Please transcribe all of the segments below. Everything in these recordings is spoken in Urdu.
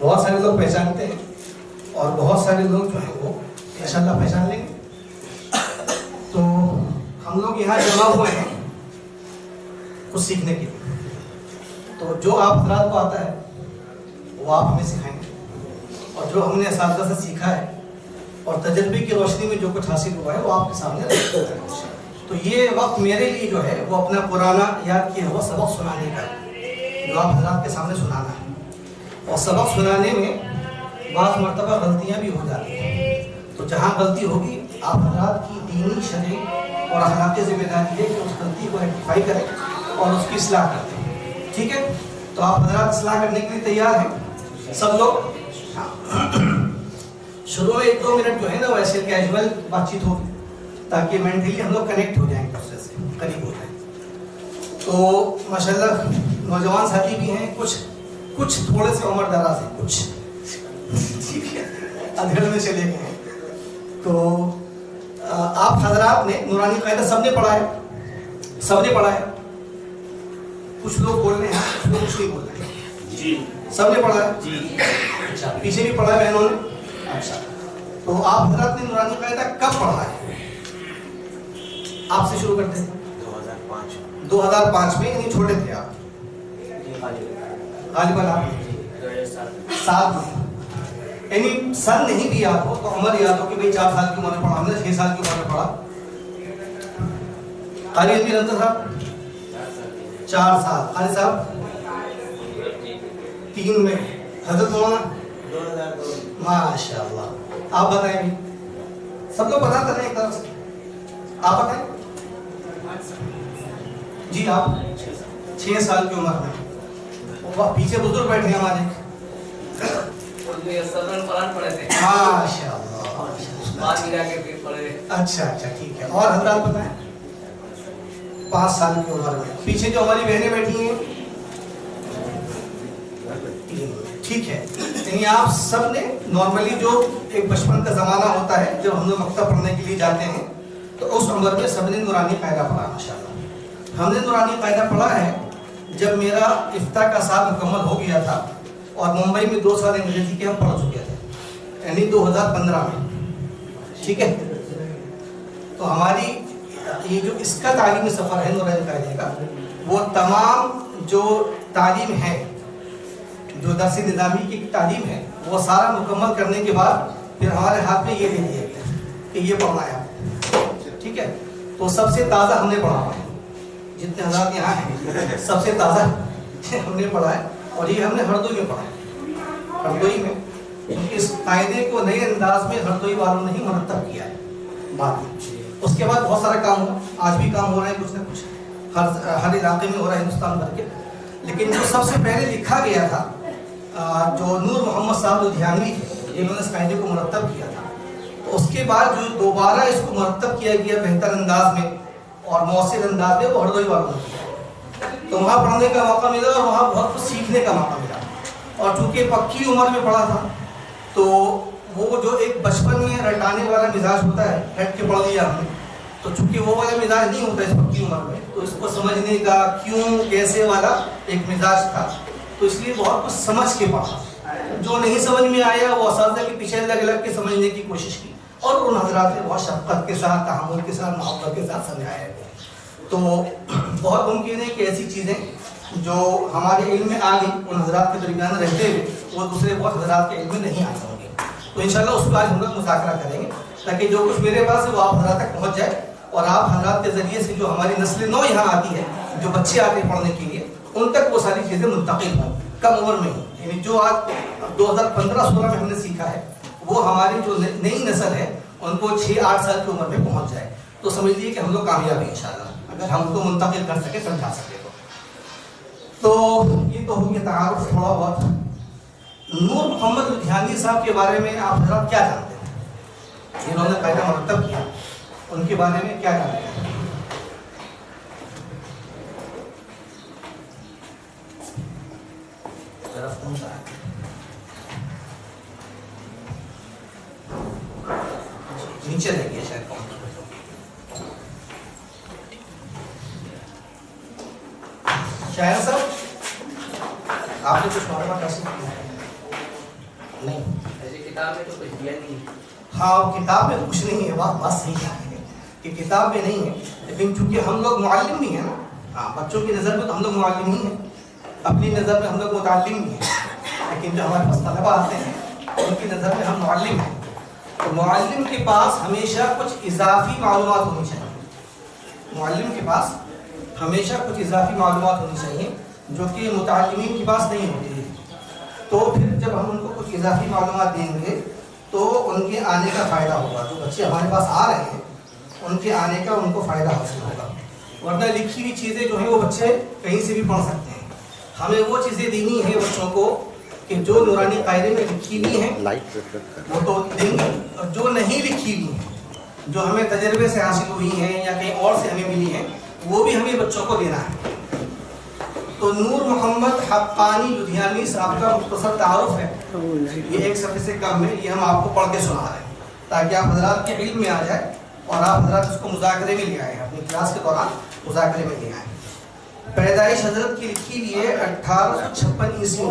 بہت سارے لوگ پہچانتے ہیں اور بہت سارے لوگ جو ہیں وہ انشاءاللہ پہچان لیں گے. تو ہم لوگ یہاں جمع ہوئے ہیں کچھ سیکھنے کے لیے. تو جو آپ حضرات کو آتا ہے وہ آپ ہمیں سکھائیں گے, اور جو ہم نے اساتذہ سے سیکھا ہے اور تجربے کی روشنی میں جو کچھ حاصل ہوا ہے وہ آپ کے سامنے رکھا ہے. تو یہ وقت میرے لیے جو ہے وہ اپنا پرانا یاد کیا ہوا سبق سنانے کا جو آپ حضرات کے سامنے سنانا ہے. اور سبق سنانے میں بعض مرتبہ غلطیاں بھی ہو جاتی ہیں. تو جہاں غلطی ہوگی آپ حضرات کی دینی شرعی اور اخلاقی ذمہ داری ہے کہ اس غلطی کو ریکٹیفائی کریں اور اس کی اصلاح کریں. ٹھیک ہے, تو آپ حضرات اصلاح کرنے کے لیے تیار ہیں سب لوگ؟ شروع میں 1-2 منٹ جو ہے نا ویسے کیجول بات چیت ہوگی تاکہ مینٹلی ہم لوگ کنیکٹ ہو جائیں, ایک دوسرے سے قریب ہو جائیں. تو ماشاءاللہ نوجوان ساتھی بھی ہیں, کچھ تھوڑے سے عمر دراز ہیں, کچھ ٹھیک ہے ادھیڑ میں چلے گئے ہیں. تو آپ حضرات نے نورانی قاعدہ سب نے پڑھا ہے, کچھ لوگ بول رہے ہیں کچھ لوگ کچھ نہیں بول رہے ہیں. جی سب نے پڑھا ہے جی. اچھا پیچھے بھی پڑھا ہے بہنوں نے. اچھا تو آپ حضرات نے نورانی قاعدہ کب پڑھا ہے؟ آپ سے شروع کرتے ہیں. 2005 میں, یعنی چھوٹے تھے آپ. غالباً آپ 7 میں, یعنی سن نہیں بھی یاد ہو تو عمر یاد ہو کہ بھئی 4 سال کی عمر میں پڑھا, ہم نے 6 سال کی عمر میں پڑھا. قاری علمی رمضان صاحب 4 سال, قاری صاحب 3 میں, حضرت مولانا 2002. ماشاء اللہ. آپ بتائیں بھی, سب لوگ بتاتے رہے ایک طرف سے, آپ بتائیں. جی آپ 6 سال کی عمر میں. پیچھے بزرگ بیٹھے ہیں ہمارے. ماشاء اللہ. اچھا ٹھیک ہے. اور حضرات بتائیں 5 سال کی عمر میں. پیچھے جو ہماری بہنیں بیٹھی ہیں ٹھیک ہے. یعنی آپ سب نے نارملی جو ایک بچپن کا زمانہ ہوتا ہے جب ہم لوگ مکتب پڑھنے کے لیے جاتے ہیں تو اس عمر میں سب نے نورانی قاعدہ پڑھا. ماشاءاللہ ہم نے نورانی قاعدہ پڑھا ہے جب میرا افتاح کا سال مکمل ہو گیا تھا اور ممبئی میں 2 سال انگریزی کے ہم پڑھ چکے تھے, یعنی 2015 میں. ٹھیک ہے, تو ہماری یہ جو اس کا تعلیمی سفر ہے نورانی قاعدے کا, وہ تمام جو تعلیم ہے, جو درس نظامی کی تعلیم ہے, وہ سارا مکمل کرنے کے بعد پھر ہمارے ہاتھ میں یہ دے دیا گیا کہ یہ پڑھنا ہے. ٹھیک ہے, تو سب سے تازہ ہم نے پڑھا ہے, جتنے حضرات یہاں ہیں سب سے تازہ ہم نے پڑھا ہے, اور یہ ہم نے ہردوئی میں پڑھا ہے. ہردوئی میں اس قاعدے کو نئے انداز میں ہردوئی والوں نے ہی مرتب کیا ہے بعد میں. اس کے بعد بہت سارا کام ہوا, آج بھی کام ہو رہا ہے کچھ نہ کچھ, ہر علاقے میں ہو رہا ہے ہندوستان بھر کے. لیکن جو سب سے پہلے لکھا گیا تھا جو نور محمد صاحب لدھیانوی تھے, جنہوں نے اس قاعدے کو مرتب کیا تھا, تو اس کے بعد جو دوبارہ اس کو مرتب کیا گیا بہتر انداز میں اور مؤثر انداز میں, وہ ہردوئی والوں نے کیا. تو وہاں پڑھنے کا موقع ملا اور وہاں بہت کچھ سیکھنے کا موقع ملا. اور چونکہ پکی عمر میں پڑھا تھا تو وہ جو ایک بچپن میں رٹانے والا مزاج ہوتا ہے, ہٹ کے پڑھ لیا ہم نے, تو چونکہ وہ والا مزاج نہیں ہوتا اس پکی عمر میں, تو اس کو سمجھنے کا کیوں کیسے والا ایک مزاج تھا, تو اس لیے بہت کچھ سمجھ کے پڑھا. جو نہیں سمجھ میں آیا وہ اساتذہ کے پیچھے لگ کے سمجھنے کی کوشش کی, اور ان حضرات نے بہت شفقت کے ساتھ, تحمل کے ساتھ, محبت کے ساتھ سمجھایا ہے. تو بہت ممکن ہے کہ ایسی چیزیں جو ہمارے علم میں آ گئی ان حضرات کے درمیان رہتے ہوئے وہ دوسرے بہت حضرات کے علم میں نہیں آتے ہوں گے. تو انشاءاللہ اس کو آج ہم لوگ مذاکرہ کریں گے تاکہ جو کچھ میرے پاس ہے وہ آپ حضرات تک پہنچ جائے, اور آپ حضرات کے ذریعے سے جو ہماری نسل نو یہاں آتی ہے, جو بچے آتے ہیں پڑھنے کے لیے, ان تک وہ ساری چیزیں منتقل ہوں کم عمر میں ہی. یعنی جو آج 2015-16 میں ہم نے سیکھا ہے وہ ہماری جو نئی نسل ہے ان کو 6-8 سال کی عمر میں پہنچ جائے, تو سمجھ لیجیے کہ ہم لوگ کامیاب ہیں انشاءاللہ, اگر ہم کو منتقل کر سکے, سمجھا سکے. تو یہ تو ہو گیا تعارف تھوڑا بہت. نور محمد لدھیانوی صاحب کے بارے میں آپ حضرات کیا جانتے ہیں؟ انہوں نے قاعدہ مرتب کیا, ان کے بارے میں کیا جانتے ہیں؟ طرف کون سا ہے؟ نیچے لگیے شاید کون. شاید صاحب آپ نے کچھ معلومات حاصل کی ہے؟ نہیں ایسی کتاب میں تو کچھ دیا نہیں. ہاں کتاب میں کچھ نہیں ہے، بات صحیح ہے کہ کتاب میں نہیں ہے، لیکن چونکہ ہم لوگ معلم بھی ہیں نا. ہاں بچوں کی نظر میں تو ہم لوگ معلم ہی ہیں، اپنی نظر میں ہم لوگ متعلم بھی ہیں، لیکن جو ہمارے پاس طلبہ آتے ہیں ان کی نظر میں ہم معلم ہیں. تو معلم کے پاس ہمیشہ کچھ اضافی معلومات ہونی چاہیے. معلم کے پاس ہمیشہ کچھ اضافی معلومات ہونی چاہیے جو کہ متعلمین کے پاس نہیں ہوتی ہے. تو پھر جب ہم ان کو کچھ اضافی معلومات دیں گے تو ان کے آنے کا فائدہ ہوگا. جو بچے ہمارے پاس آ رہے ہیں ان کے آنے کا ان کو فائدہ حاصل ہوگا. ورنہ لکھی ہوئی چیزیں جو ہیں وہ بچے کہیں سے بھی پڑھ سکتے ہیں. ہمیں وہ چیزیں دینی ہیں بچوں کو کہ جو نورانی قاعدے میں لکھی ہوئی ہیں وہ تو دیں گے، اور جو نہیں لکھی ہوئی ہیں جو ہمیں تجربے سے حاصل ہوئی ہیں یا کہیں اور سے ہمیں ملی ہیں وہ بھی ہمیں بچوں کو دینا ہے. تو نور محمد حقانی لدھیانوی صاحب کا مختصر تعارف ہے، یہ 1 صفحے سے کم ہے، یہ ہم آپ کو پڑھ کے سنا رہے ہیں تاکہ آپ حضرات کے علم میں آ جائے اور آپ حضرات اس کو مذاکرے میں لے آئیں، اپنی کلاس کے دوران مذاکرے میں لے آئیں. پیدائش حضرت کی لکھی ہوئی ہے 1856 عیسوی،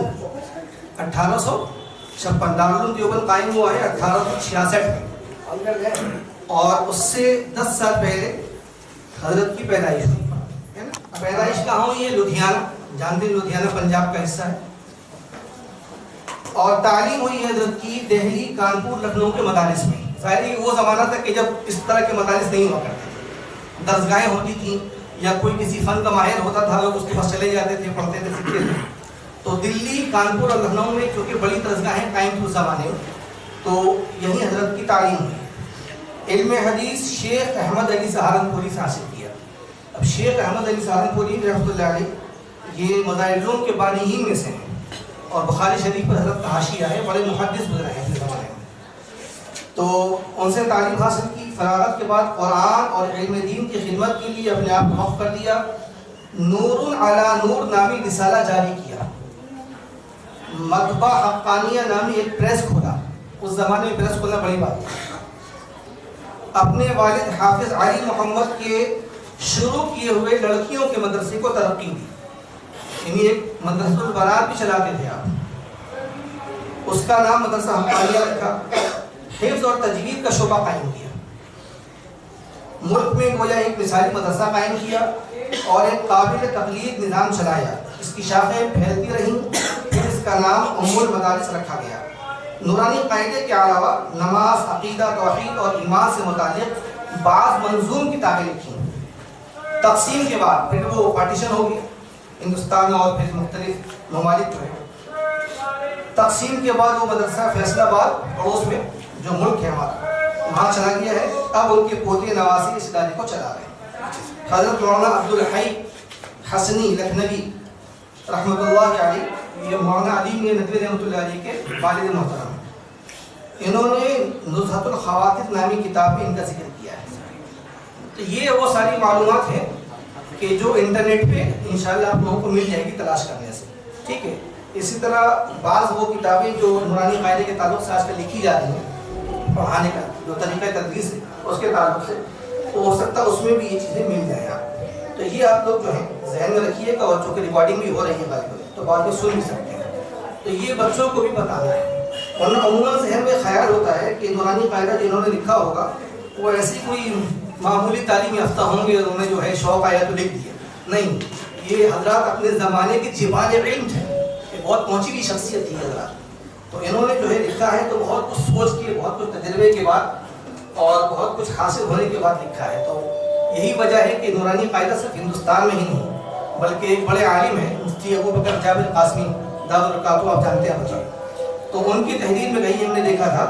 1856. دارالعلوم دیوبند قائم ہوا ہے 1866 میں، اور اس سے 10 سال پہلے حضرت کی پیدائش ہوئی ہے نا. پیدائش کہاں ہوئی ہے؟ لدھیانہ، جانتے ہیں لدھیانہ پنجاب کا حصہ ہے. اور تعلیم ہوئی ہے حضرت کی دہلی، کانپور، لکھنؤ کے مدارس میں. ظاہر ہے وہ زمانہ تھا کہ جب اس طرح کے مدارس نہیں ہوا کرتے تھے، درسگاہیں ہوتی تھیں یا کوئی کسی فن کا ماہر ہوتا تھا لوگ اس کے پاس چلے جاتے تھے، پڑھتے تھے، سیکھتے تھے. تو دلی، کانپور اور لکھنؤ میں کیونکہ بڑی درسگاہیں قائم تھیں اس زمانے میں تو یہی حضرت کی تعلیم ہوئی. علم حدیث شیخ احمد علی سہارنپوری سے حاصل کیا. اب شیخ احمد علی سہارنپوری رحمۃ اللہ علیہ یہ مظاہر العلوم کے بانی میں سے ہیں اور بخاری شریف پر حضرت کا حاشیہ ہے، بڑے محدث گزرے ہیں اپنے زمانے میں. تو ان سے تعلیم حاصل کی. فراغت کے بعد قرآن اور علم دین کی خدمت کے لیے اپنے آپ کو وقف کر دیا. نور علی نور نامی رسالہ جاری کیا. مطبع حقانیہ نامی ایک پریس کھولا. اس زمانے میں پریس کھولنا بڑی بات ہے. اپنے والد حافظ علی محمد کے شروع کیے ہوئے لڑکیوں کے مدرسے کو ترقی دی، یعنی ایک مدرسہ البنات بھی چلاتے تھے آپ. اس کا نام مدرسہ حقانیہ رکھا. حفظ اور تجوید کا شعبہ قائم کیا. ملک میں گویا ایک مثالی مدرسہ قائم کیا اور ایک قابل تقلید نظام چلایا. اس کی شاخیں پھیلتی رہیں، پھر اس کا نام ام المدارس رکھا گیا. نورانی قاعدے کے علاوہ نماز، عقیدہ، توحید اور ایمان سے متعلق بعض منظوم کتابیں لکھی. تقسیم کے بعد پھر وہ پارٹیشن ہو گیا ہندوستان میں اور پھر مختلف ممالک جو ہے. تقسیم کے بعد وہ مدرسہ فیصل آباد پڑوس میں جو ملک ہے ہمارا وہاں چلا گیا ہے. اب ان کے پوتے نواسی اس ادارے کو چلا رہے ہیں. حضرت مولانا عبدالحی حسنی لکھنوی رحمۃ اللہ علیہ، یہ مولانا علی میں ندوی رحمۃ اللہ علیہ کے والد محترم ہیں. انہوں نے نزہۃ الخواطر نامی کتاب میں ان کا ذکر کیا ہے. تو یہ وہ ساری معلومات ہیں کہ جو انٹرنیٹ پہ انشاءاللہ آپ لوگوں کو مل جائے گی تلاش کرنے سے. ٹھیک ہے. اسی طرح بعض وہ کتابیں جو نورانی قاعدے کے تعلق سے آج کل لکھی جا رہی ہیں پڑھانے کا جو طریقہ تدریس ہے اس کے تعلق سے، تو ہو سکتا ہے اس میں بھی یہ چیزیں مل جائیں آپ. تو یہ آپ لوگ جو ہیں ذہن میں رکھیے گا، اور چونکہ ریکارڈنگ بھی ہو رہی ہے غالباً تو بعد میں سن بھی سکتے ہیں. تو یہ بچوں کو بھی بتانا ہے. ورنہ عموماً ذہن میں خیال ہوتا ہے کہ نورانی قاعدہ جنہوں نے لکھا ہوگا وہ ایسی کوئی معمولی تعلیم یافتہ ہوں گے، انہوں نے جو ہے شوق آیا تو لکھ دیا. نہیں، یہ حضرات اپنے زمانے کے جبال علم تھے، بہت پہنچی ہوئی شخصیت تھی حضرات. تو انہوں نے جو ہے لکھا ہے تو بہت کچھ سوچ کے، بہت کچھ تجربے کے بعد اور بہت کچھ حاصل ہونے کے بعد لکھا ہے. تو یہی وجہ ہے کہ نورانی قاعدہ صرف ہندوستان میں ہی نہیں بلکہ ایک بڑے عالم ہیں مفتی ابو بکر جابر قاسمی دارالقاتو، آپ جانتے ہیں بچے. تو ان کی تحریر میں کہیں ہم نے دیکھا تھا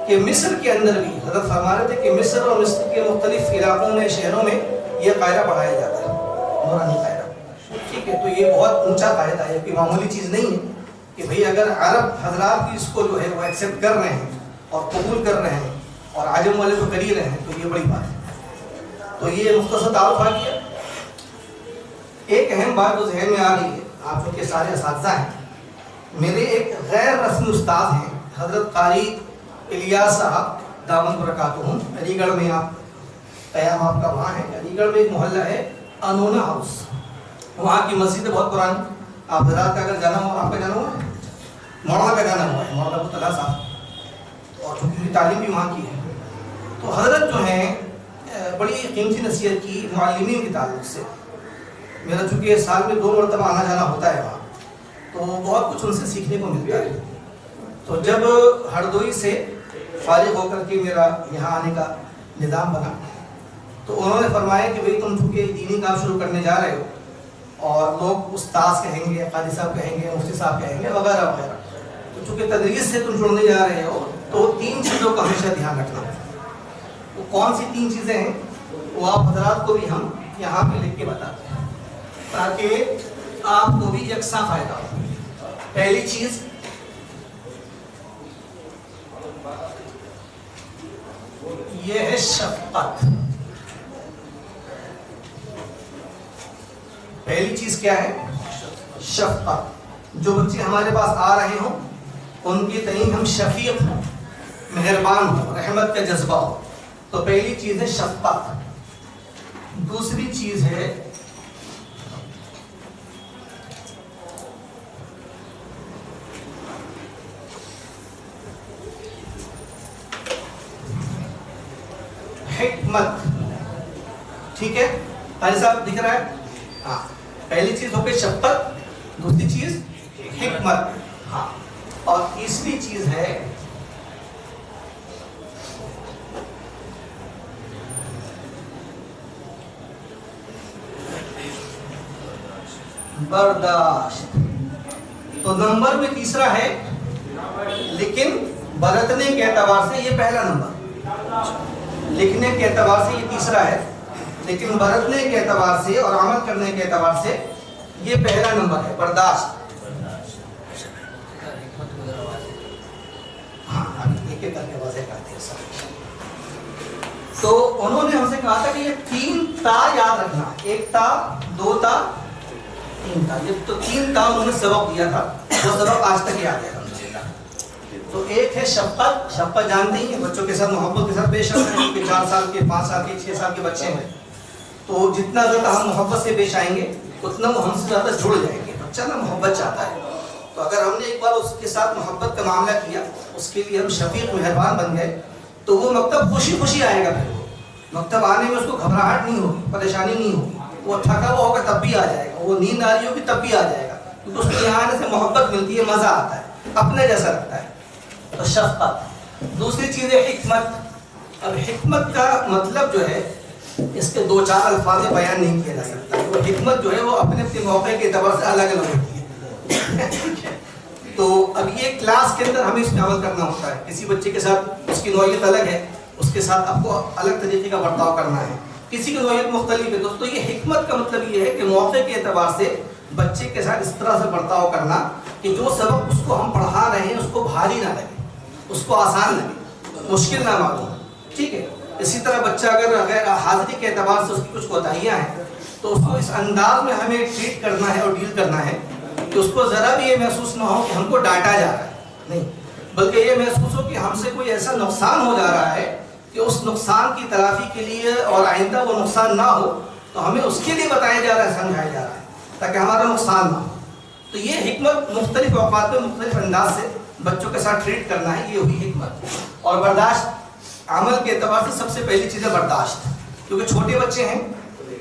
کہ مصر کے اندر بھی حضرت فرما رہے تھے کہ مصر اور مصر کے مختلف علاقوں میں، شہروں میں یہ قاعدہ پڑھایا جاتا ہے، نورانی قاعدہ. ٹھیک ہے. تو یہ بہت اونچا قاعدہ ہے، کوئی معمولی چیز نہیں ہے کہ بھئی اگر عرب حضرات بھی اس کو جو ہے وہ ایکسیپٹ کر رہے ہیں اور قبول کر رہے ہیں اور عجم والے تو کر ہی رہے ہیں تو یہ بڑی بات ہے. تو یہ مختصر تعارف آ گیا. ایک اہم بات جو ذہن میں آ رہی ہے، آپ چونکہ سارے اساتذہ ہیں، میرے ایک غیر رسمی استاد ہیں حضرت قاری الیاس صاحب دامن برکاتہم، علی گڑھ میں، آپ قیام آپ کا وہاں ہے. علی گڑھ میں ایک محلہ ہے انونا ہاؤس، وہاں کی مسجد ہے بہت پرانی. آپ حضرات کا اگر جانا ہو، آپ کا جانا ہوا ہے، مولانا کا جانا ہوا ہے، مولانا ابو طلحہ صاحب تعلیم بھی وہاں کی ہے. تو حضرت جو ہیں بڑی قیمتی نصیحت کی معلمین کے تعلق سے. میرا چونکہ سال میں 2 مرتبہ آنا جانا ہوتا ہے وہاں، تو بہت کچھ ان سے سیکھنے کو ملتا ہے. تو جب ہردوئی سے فارغ ہو کر کے میرا یہاں آنے کا نظام بنا، تو انہوں نے فرمایا کہ بھئی تم چونکہ دینی کام شروع کرنے جا رہے ہو اور لوگ استاذ کہیں گے، قاضی صاحب کہیں گے، مفتی صاحب کہیں گے وغیرہ وغیرہ، تو چونکہ تدریس سے تم جڑنے جا رہے ہو تو 3 چیزوں کا ہمیشہ دھیان رکھنا. وہ کون سی 3 چیزیں ہیں وہ آپ حضرات کو بھی ہم یہاں پہ لکھ کے بتاتے ہیں تاکہ آپ کو بھی یکساں فائدہ ہو. پہلی چیز یہ ہے شفقت. پہلی چیز کیا ہے؟ شفقت. جو بچے ہمارے پاس آ رہے ہوں ان کی تئیں ہم شفیق ہوں، مہربان ہوں، رحمت کا جذبہ ہو. تو پہلی چیز ہے شفقت. دوسری چیز ہے حکمت. ٹھیک ہے قاری صاحب دکھ رہا ہے؟ ہاں. پہلی چیز ہو گئی شفقت، دوسری چیز حکمت. ہاں. اور تیسری چیز ہے برداشت. تو نمبر میں تیسرا ہے، لیکن برتنے کے اعتبار سے یہ پہلا نمبر. لکھنے کے اعتبار سے یہ تیسرا ہے، لیکن برتنے کے اعتبار سے اور عمل کرنے کے اعتبار سے یہ پہلا نمبر ہے، برداشت. ہاں ابھی ایک ایک کر کے واضح کرتے ہیں سب. تو انہوں نے ہم سے کہا تھا کہ یہ 3 تا یاد رکھنا. 1 تا، 2 تا، 3 تا. یہ تو 3 تا انہوں نے سبق دیا تھا، وہ سبق آج تک یاد ہے الحمدللہ. تو ایک ہے شفقت. شفقت جانتے ہی ہیں، بچوں کے ساتھ محبت کے ساتھ پیش آنا ہے. کیونکہ 4 سال کے، 5 سال کے، 6 سال کے بچے ہیں، تو جتنا زیادہ ہم محبت سے پیش آئیں گے اتنا وہ ہم سے زیادہ جڑ جائیں گے. بچہ نا محبت چاہتا ہے، تو اگر ہم نے ایک بار اس کے ساتھ محبت کا معاملہ کیا، اس کے لیے ہم شفیق مہربان بن گئے، تو وہ مکتب خوشی خوشی آئے گا. پھر وہ مکتب آنے میں اس کو گھبراہٹ نہیں ہوگی، پریشانی نہیں ہوگی. وہ تھکا ہوا ہوگا تب بھی آ جائے گا، وہ نیند آ رہی ہوگی تب بھی آ جائے گا، کیونکہ اس کو یہاں آنے سے محبت ملتی ہے، مزہ آتا ہے، اپنے جیسا لگتا ہے. تو شفقت. دوسری چیز ہے حکمت. اب حکمت کا مطلب جو ہے اس کے 2-4 الفاظ میں بیان نہیں کیا جا سکتا. وہ حکمت جو ہے وہ اپنے اپنے موقع کے اعتبار سے الگ الگ ہوتی ہے. تو اب یہ کلاس کے اندر ہمیں اس میں عمل کرنا ہوتا ہے. کسی بچے کے ساتھ اس کی نوعیت الگ ہے، اس کے ساتھ آپ کو الگ طریقے کا برتاؤ کرنا ہے. کسی کی نوعیت مختلف ہے. دوستو یہ حکمت کا مطلب یہ ہے کہ موقع کے اعتبار سے بچے کے ساتھ اس طرح سے برتاؤ کرنا کہ جو سبق اس کو ہم پڑھا رہے ہیں اس کو بھاری نہ لگے، اس کو آسان لگے، مشکل نہ معلوم. ٹھیک ہے. اسی طرح بچہ اگر حاضری کے اعتبار سے اس کی کچھ کوتاہیاں ہیں تو اس کو اس انداز میں ہمیں ٹریٹ کرنا ہے اور ڈیل کرنا ہے کہ اس کو ذرا بھی یہ محسوس نہ ہو کہ ہم کو ڈانٹا جا رہا ہے، نہیں، بلکہ یہ محسوس ہو کہ ہم سے کوئی ایسا نقصان ہو جا رہا ہے کہ اس نقصان کی تلافی کے لیے اور آئندہ وہ نقصان نہ ہو تو ہمیں اس کے لیے بتایا جا رہا ہے، سمجھایا جا رہا ہے تاکہ ہمارا نقصان نہ ہو. تو یہ حکمت مختلف اوقات میں مختلف انداز سے بچوں کے ساتھ ٹریٹ کرنا ہے، یہ ہوئی حکمت. اور برداشت عمل کے اعتبار سے سب سے پہلی چیز ہے برداشت، کیونکہ چھوٹے بچے ہیں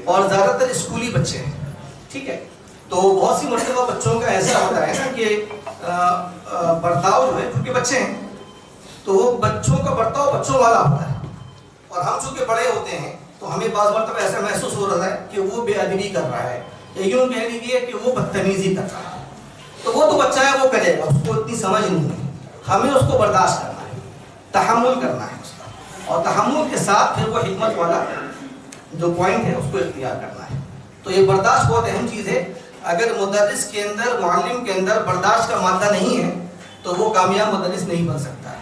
اور زیادہ تر اسکولی بچے ہیں. ٹھیک ہے. تو بہت سی مرتبہ بچوں کا ایسا ہوتا ہے نا کہ برتاؤ جو ہے، کیونکہ بچے ہیں تو وہ بچوں کا برتاؤ بچوں والا ہوتا ہے، اور ہم چونکہ بڑے ہوتے ہیں تو ہمیں بعض مرتبہ ایسا محسوس ہو رہا ہے کہ وہ بے ادبی کر رہا ہے، یا یوں کہہ لیجیے کہ وہ بدتمیزی کر رہا ہے. تو وہ تو بچہ ہے، وہ کرے گا، اس کو اتنی سمجھ نہیں ہے. ہمیں اس کو برداشت کرنا ہے، تحمل کرنا ہے اس کا، اور تحمل کے ساتھ پھر وہ حکمت والا جو پوائنٹ ہے اس کو اختیار کرنا ہے. تو یہ برداشت بہت اہم چیز ہے. اگر مدرس کے اندر، معلم کے اندر برداشت کا مادہ نہیں ہے تو وہ کامیاب مدرس نہیں بن سکتا ہے.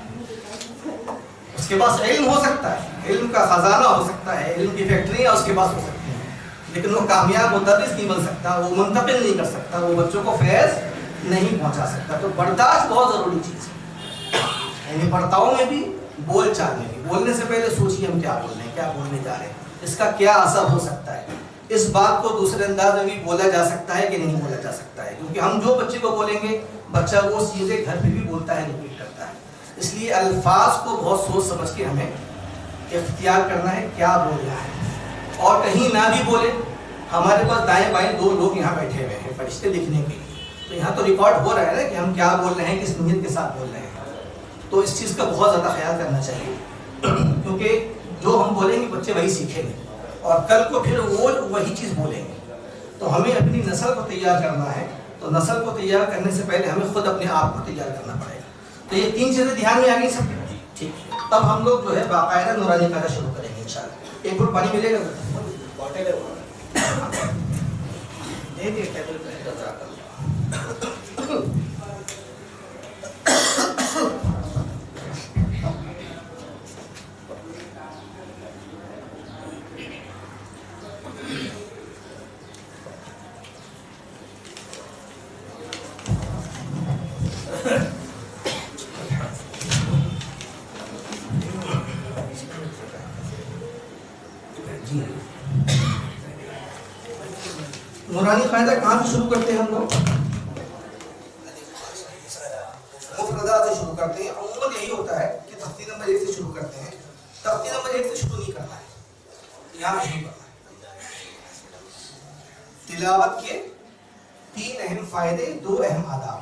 اس کے پاس علم ہو سکتا ہے، علم کا خزانہ ہو سکتا ہے، علم کی فیکٹریاں اس کے پاس ہو سکتی ہیں، لیکن وہ کامیاب مدرس نہیں بن سکتا، وہ منتقل نہیں کر سکتا، وہ بچوں کو فیض نہیں پہنچا سکتا. تو برداشت بہت ضروری چیز ہے. یعنی برتاؤ میں بھی، بول چال میں بھی. بولنے سے پہلے سوچیے ہم کیا بول رہے ہیں، کیا بولنے جا رہے ہیں، اس کا کیا اثر ہو سکتا ہے. اس بات کو دوسرے انداز میں بھی بولا جا سکتا ہے کہ نہیں بولا جا سکتا ہے، کیونکہ ہم جو بچے کو بولیں گے بچہ وہ چیزیں گھر پہ بھی بولتا ہے، ریپیٹ کرتا ہے. اس لیے الفاظ کو بہت سوچ سمجھ کے ہمیں اختیار کرنا ہے کیا بولنا ہے، اور کہیں نہ بھی بولے. ہمارے پاس دائیں بائیں 2 لوگ یہاں بیٹھے ہوئے ہیں فرشتے لکھنے کے لیے، تو یہاں تو ریکارڈ ہو رہا ہے نا کہ ہم کیا بول رہے ہیں، کس نیت کے ساتھ بول رہے ہیں. تو اس چیز کا بہت زیادہ خیال کرنا چاہیے، کیونکہ جو ہم بولیں گے بچے وہی سیکھیں گے اور کل کو پھر وہ وہی چیز بولیں گے. تو ہمیں اپنی نسل کو تیار کرنا ہے، تو نسل کو تیار کرنے سے پہلے ہمیں خود اپنے آپ کو تیار کرنا پڑے گا. تو یہ 3 چیزیں دھیان میں آ گئی سب. ٹھیک ہے، تب ہم لوگ جو ہے باقاعدہ نورانی قاعدہ شروع کریں گے انشاءاللہ. 1 گھٹ پانی ملے گا بوٹل ہے وہ دے دے ٹیبل پہ رکھا کر. نورانی قاعدہ کہاں سے شروع کرتے ہیں ہم لوگ؟ مفردات سے شروع کرتے ہیں. عموماً یہی ہوتا ہے کہ تختی نمبر 1 سے شروع کرتے ہیں. تختی نمبر 1 سے شروع نہیں کرنا ہے، یہاں شروع کرنا ہے. تلاوت کے 3 اہم فائدے، 2 اہم آداب.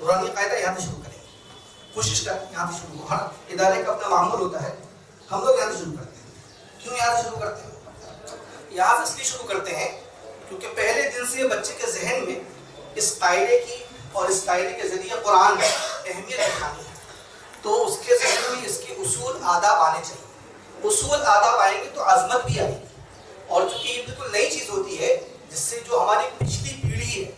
نورانی قاعدہ یہاں سے شروع کریں گے. کوشش کریں یہاں سے شروع. ہر ادارے کا اپنا معمول ہوتا ہے، ہم لوگ یہاں سے شروع کرتے ہیں. کیوں یہاں سے شروع کرتے ہیں؟ یہاں سے اس لیے شروع کرتے ہیں کیونکہ پہلے دن سے بچے کے ذہن میں اس قاعدے کی اور اس قاعدے کے ذریعے قرآن کی اہمیت دکھانی ہے. تو اس کے ذہن میں اس کے اصول آداب آنے چاہیے. اصول آداب آئیں گے تو عظمت بھی آئے گی. اور چونکہ یہ بالکل نئی چیز ہوتی ہے جس سے جو ہماری پچھلی پیڑھی ہے،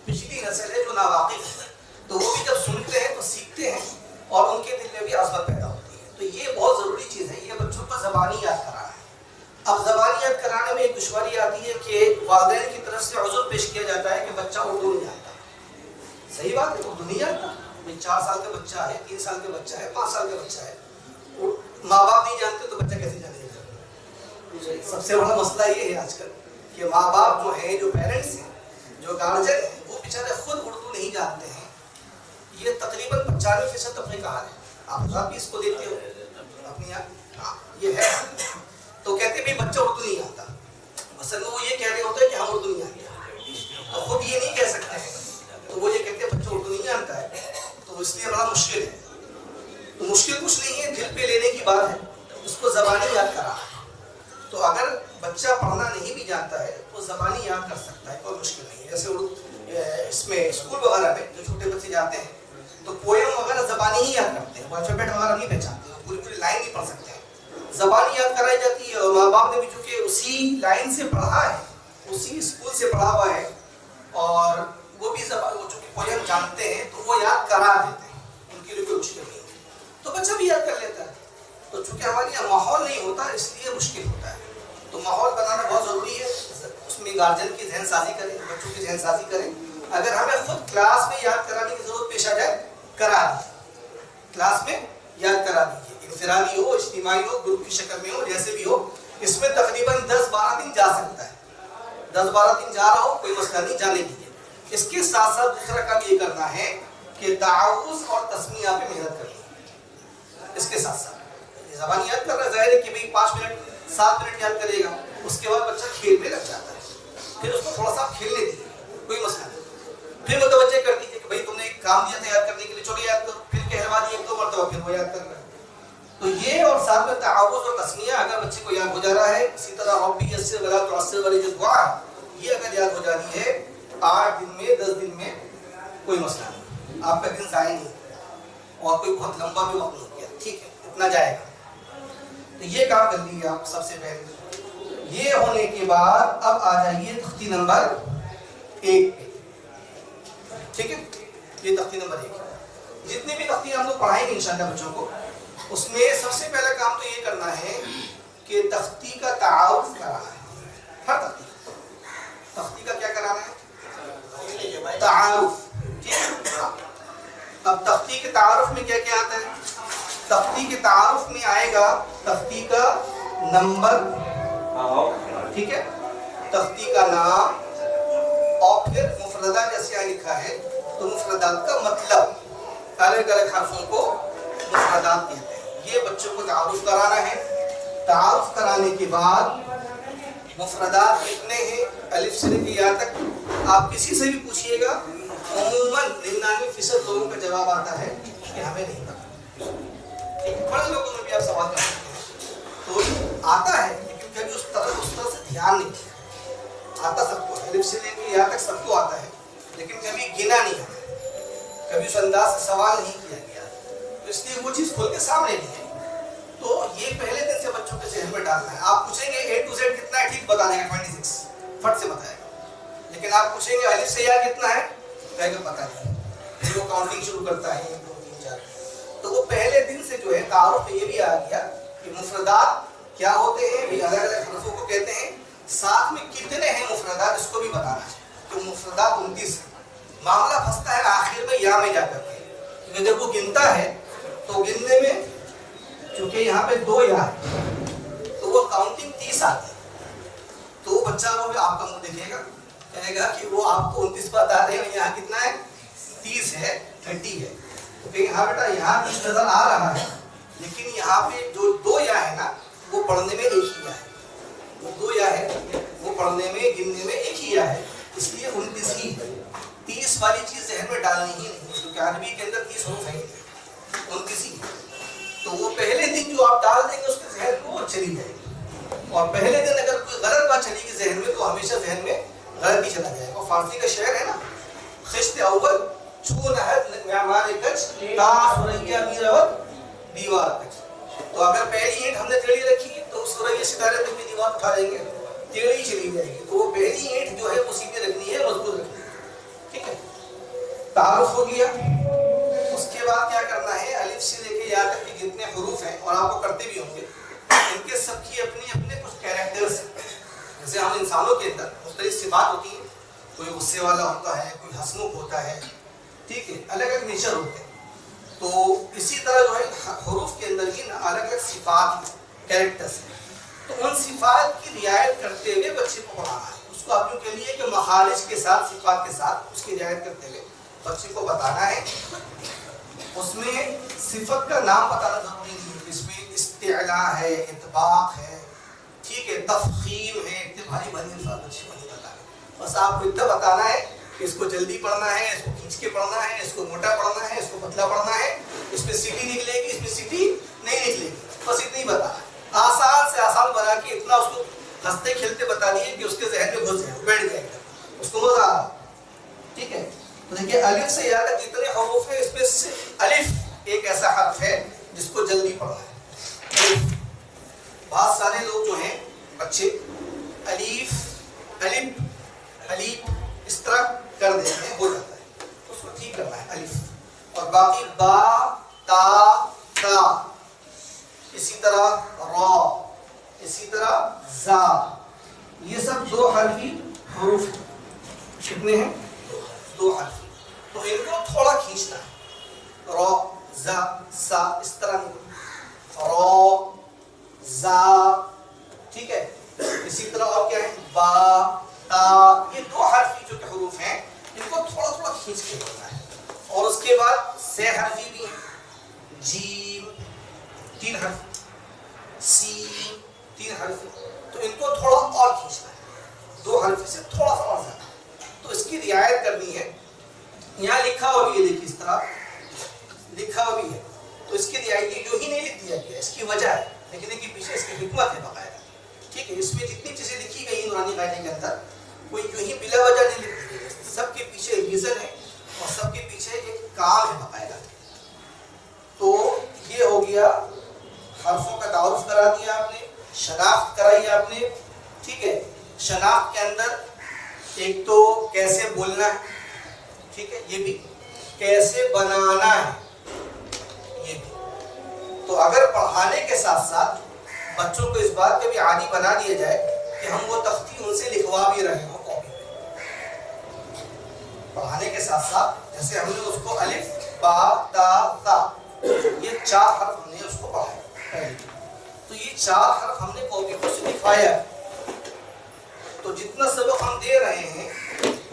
پچھلی نسل ہے جو ناواقف ہے، تو وہ بھی جب سنتے ہیں تو سیکھتے ہیں اور ان کے دل میں بھی عظمت پیدا ہوتی ہے. تو یہ بہت ضروری چیز ہے. یہ بچوں کو زبانی یاد کرانا ہے. اب زبانی یاد کرانے میں ایک دشواری آتی ہے کہ والدین کی طرف سے عذر پیش کیا جاتا ہے کہ بچہ اردو نہیں آتا. صحیح بات ہے، اردو نہیں آتا. 4 سال کا بچہ ہے، 3 سال کا بچہ ہے، 5 سال کا بچہ ہے، ماں باپ نہیں جانتے تو بچہ کیسے جانے گا؟ سب سے بڑا مسئلہ یہ ہے آج کل کہ ماں باپ جو ہیں، جو پیرنٹس ہیں، جو گارجن ہیں، وہ بیچارے خود اردو نہیں جانتے ہیں. یہ تقریباً 95% تفریح کا حال ہے. آپ بھی اس کو دیکھتے ہو اپنی یہاں. ہاں یہ ہے. تو کہتے ہیں بچہ اردو نہیں آتا. اصل میں وہ یہ کہہ رہے ہوتے ہیں کہ ہم اردو نہیں آتے، اور خود یہ نہیں کہہ سکتے ہیں. تو وہ یہ کہتے ہیں بچہ اردو نہیں آتا ہے. تو اس لیے بڑا مشکل ہے. تو مشکل کچھ نہیں ہے، دل پہ لینے کی بات ہے. اس کو زبانی یاد کرا. تو اگر بچہ پڑھنا نہیں بھی جانتا ہے تو زبانی یاد کر سکتا ہے، کوئی مشکل نہیں ہے. جیسے اردو اس میں اسکول وغیرہ میں جو چھوٹے بچے جاتے ہیں تو پویم وغیرہ زبانی ہی یاد کرتے ہیں. وہ الفابیٹ وغیرہ نہیں پہچانتے، پوری پوری لائن نہیں پڑھ سکتے ہیں. زبان یاد کرائی جاتی ہے اور ماں باپ نے بھی چونکہ اسی لائن سے پڑھا ہے، اسی اسکول سے پڑھا ہوا ہے، اور وہ بھی زبان وہ چونکہ پویم جانتے ہیں تو وہ یاد کرا دیتے ہیں. ان کے لیے کوئی مشکل نہیں ہے، تو بچہ بھی یاد کر لیتا ہے. تو چونکہ ہمارے یہاں ماحول نہیں ہوتا اس لیے مشکل ہوتا ہے. تو ماحول بنانا بہت ضروری ہے. اس میں گارجن کی ذہن سازی کریں، بچوں کی ذہن سازی کریں. اگر ہمیں خود کلاس میں یاد کرانے کی ضرورت پیش آ جائے، کرا دیجیے. کلاس میں یاد کرا دیجیے. انفرادی ہو، اجتماعی ہو، گروپ کی شکل میں ہو، جیسے بھی ہو. اس میں تقریباً 10-12 دن جا سکتا ہے. 10-12 دن جا رہا ہو کوئی مسئلہ نہیں، جانے دیجیے. اس کے ساتھ ساتھ دوسرا کام یہ کرنا ہے کہ تعاوض اور تسمیہ پہ محنت کرنی ہے. اس کے ساتھ ساتھ زبان یاد کر رہا ہے، ظاہر ہے کہ بھئی 5 منٹ 7 منٹ یاد کرے گا. اس کے بعد بچہ کھیل میں لگ جاتا ہے. پھر اس کو تھوڑا سا کھیلنے دیجیے، کوئی مسئلہ نہیں. پھر متوجہ کر دیجیے کہ بھئی تم نے ایک کام دیا تھا یاد کرنے کے لیے، چلو یاد کرو. پھر کہلوا دیے 1-2 مرتبہ، پھر وہ یاد کر رہا ہے. تو یہ اور ساتھ میں تعاوض اور تسمیہ اگر بچے کو یاد ہو جا رہا ہے. اسی طرح ربی یسر ولا تعسر والی جو دعا ہے یہ اگر یاد ہو جاتی ہے 8 دن میں 10 دن میں کوئی مسئلہ نہیں. آپ کا دن ضائع نہیں اور کوئی بہت لمبا بھی وقت نہیں کیا. ٹھیک ہے، اتنا جائے گا. تو یہ کام کر لیجیے آپ سب سے پہلے. یہ ہونے کے بعد اب آ جائیے تختی نمبر 1 پہ. ٹھیک ہے، یہ تختی نمبر 1 ہے. جتنی بھی تختی ہم لوگ پڑھائیں گے انشاءاللہ بچوں کو، اس میں سب سے پہلا کام تو یہ کرنا ہے کہ تختی کا تعارف کرانا ہے. ہر تختی کا کیا کرانا ہے؟ تعارف. ٹھیک ہے. اب تختی کے تعارف میں کیا کیا آتا ہے؟ تختی کے تعارف میں آئے گا تختی کا نمبر، ٹھیک ہے، تختی کا نام، اور پھر مفردات جیسے یہاں لکھا ہے تو مفردات کا مطلب. الگ الگ حرفوں کو مفردات کہتے ہیں. یہ بچوں کو تعارف کرانا ہے. تعارف کرانے کے بعد مفردات کتنے ہیں الف سے لے کے یا تک آپ کسی سے بھی پوچھئے گا عموماً 99% لوگوں کا جواب آتا ہے کہ ہمیں نہیں پتا. بڑے لوگوں میں بھی آپ سوال کر سکتے ہیں تو آتا ہے لیکن کبھی اس طرح سے دھیان نہیں کیا. آتا سب کو الف سے لے کے یا تک سب کو آتا ہے لیکن کبھی گنا نہیں ہے, کبھی اس انداز سے سوال نہیں کیا گیا, تو اس لیے وہ چیز کھول کے سامنے نہیں ہے. تو یہ پہلے دن سے بچوں کے ذہن میں ڈالنا ہے. آپ پوچھیں گے A to Z کتنا ہے, ٹھیک بتا دیں گے 26 فٹ سے بتائے گا, لیکن آپ پوچھیں گے الف سے یا کتنا ہے, کہے گا پتہ نہیں, پھر وہ کاؤنٹنگ شروع کرتا ہے 1 2 3 4. تو وہ پہلے دن سے جو ہے تعارف یہ بھی آ گیا کہ مفردات کیا ہوتے ہیں, بھی الگ الگ حرفوں کو کہتے ہیں. ساتھ میں کتنے ہیں مفردات اس کو بھی بتانا ہے. تو مفردات 29 ہیں. معاملہ پھنستا ہے آخر میں یا میں جا کر کے, کیونکہ جب وہ گنتا ہے تو گننے میں چونکہ یہاں پہ 2 یا ہے تو وہ کاؤنٹنگ 30 آتی ہے. تو وہ بچہ وہ بھی آپ کا منہ دیکھے گا, کہے گا کہ وہ آپ کو 29 بتا رہے ہیں, یہاں کتنا ہے 30 ہے 30 ہے. تو کہیں ہاں بیٹا یہاں 30 نظر آ رہا ہے لیکن یہاں پہ جو 2 یا ہے نا وہ پڑھنے میں ایک ہی یا ہے. وہ 2 یا ہے وہ پڑھنے میں گننے میں ایک ہی یا ہے, اس لیے 29 ہی. 30 والی چیز ذہن میں ڈالنی ہی نہیں, کیونکہ عربی کے اندر 30 حروف ہیں 29 ہی. تو وہ پہلے دن جو آپ ڈال دیں گے اس کے ذہن میں وہ چلی جائے گی, اور پہلے دن اگر کوئی غلط بات چلی گی ذہن میں تو ہمیشہ ذہن میں غلط ہی چلا جائے گا. فارسی کا شعر ہے نا, خشت اول چون ہے معمار کچ تا سریا میراوت دیوار کچ. تو اگر پہلی اینٹ ہم نے ٹیڑھی رکھی تو سریا ستارے تک کی دیوار اٹھا دیں گے, ٹیڑھی چلی جائے گی. تو وہ پہلی اینٹ جو ہے وہ سیدھی رکھنی ہے, مضبوط رکھنی ہے. ٹھیک ہے, تعارف ہو گیا. اس کے بعد کیا کرنا ہے, الف سے لے کے یا تک کے جتنے حروف ہیں, اور آپ کو کرتے بھی ہوں گے, ان کے سب کی اپنے اپنے کچھ کیریکٹرز ہیں. جیسے ہم انسانوں کے اندر مختلف صفات ہوتی ہیں, کوئی غصے والا ہوتا ہے, کوئی ہنسمکھ ہوتا ہے, ٹھیک ہے, الگ الگ نیچر ہوتے ہیں. تو اسی طرح جو ہے حروف کے اندر بھی الگ الگ صفات کیریکٹرز ہیں. تو ان صفات کی رعایت کرتے ہوئے بچے کو پڑھانا ہے. اس کو آپ یوں کہہ لیے کہ مخارج کے ساتھ صفات کے ساتھ اس کی رعایت کرتے ہوئے بچے کو بتانا ہے. اس میں صفت کا نام بتانا ضروری نہیں ہے, اس میں استعلاء ہے, اطباق ہے, ٹھیک ہے, تفخیم ہے, اتنے بھاری بھاری الفاظ بچے کو نہیں بتانا. بس آپ کو اتنا بتانا ہے کہ اس کو جلدی پڑھنا ہے, اس کو کھینچ کے پڑھنا ہے, اس کو موٹا پڑھنا ہے, اس کو پتلا پڑھنا ہے, اس میں سیٹی نکلے گی, اس میں سیٹی نہیں نکلے گی. بس اتنا ہی بتانا ہے. آسان سے آسان بنا کے اتنا اس کو ہنستے کھیلتے بتا دیے کہ اس کے ذہن میں گھس جائے, بیٹھ جائے گا, اس کو مزہ آ رہا. ٹھیک ہے, تو دیکھیے الف سے یا تک جتنے حروف ہیں اس میں سے الف ایک ایسا حرف ہے جس کو جلدی پڑھنا ہے. بہت سارے لوگ جو ہیں بچے الف الف الف اس طرح کر دیتے ہیں, ہو جاتا ہے, اس کو ٹھیک کرنا ہے الف. اور باقی با تا تا, اسی طرح را, اسی طرح زا, یہ سب 2 حرفی حروف کتنے ہیں 2 حرفی. تو ان کو تھوڑا کھینچنا ہے, را زا سا اس طرح نہیں, را زا, ٹھیک ہے. اسی طرح اور کیا ہے با تا, یہ 2 حرفی جو کہ حروف ہیں ان کو تھوڑا تھوڑا کھینچ کے بولنا ہے. اور اس کے بعد 6 حرفی بھی ہیں, جیم 3 حرف, سین 3 حرف, تو ان کو تھوڑا اور کھینچنا ہے, 2 حرف سے تھوڑا سا اور زیادہ. تو اس کی رعایت کرنی ہے. یہاں لکھا ہوا بھی ہے, دیکھیے اس طرح لکھا ہوا بھی ہے, تو اس کی رعایت جو ہی نہیں لکھ دیا گیا, اس کی وجہ ہے, لکھنے کے پیچھے اس کی حکمت ہے باقاعدہ. ٹھیک ہے, اس میں جتنی چیزیں لکھی گئی نورانی قاعدے کے اندر کوئی یوں ہی بلا وجہ نہیں لکھ دی گئی, سب کے پیچھے ریزن ہے اور سب کے پیچھے ایک کام ہے باقاعدہ. تو یہ ہو گیا, حرفوں کا تعارف کرا دیا آپ نے, شناخت کرائی آپ نے. ٹھیک ہے, شناخت کے اندر ایک تو کیسے بولنا ہے, ٹھیک ہے, یہ بھی کیسے بنانا ہے, یہ بھی. تو اگر پڑھانے کے ساتھ ساتھ بچوں کو اس بات کا بھی عادی بنا دیا جائے کہ ہم وہ تختی ان سے لکھوا بھی رہے ہوں کاپی پہ, پڑھانے کے ساتھ ساتھ جیسے ہم نے اس کو الف با تا تا یہ 4 حرف ہم نے اس کو پڑھایا, تو یہ 4 حرف ہم نے کاپی پر سے لکھوایا. تو جتنا سبق ہم دے رہے ہیں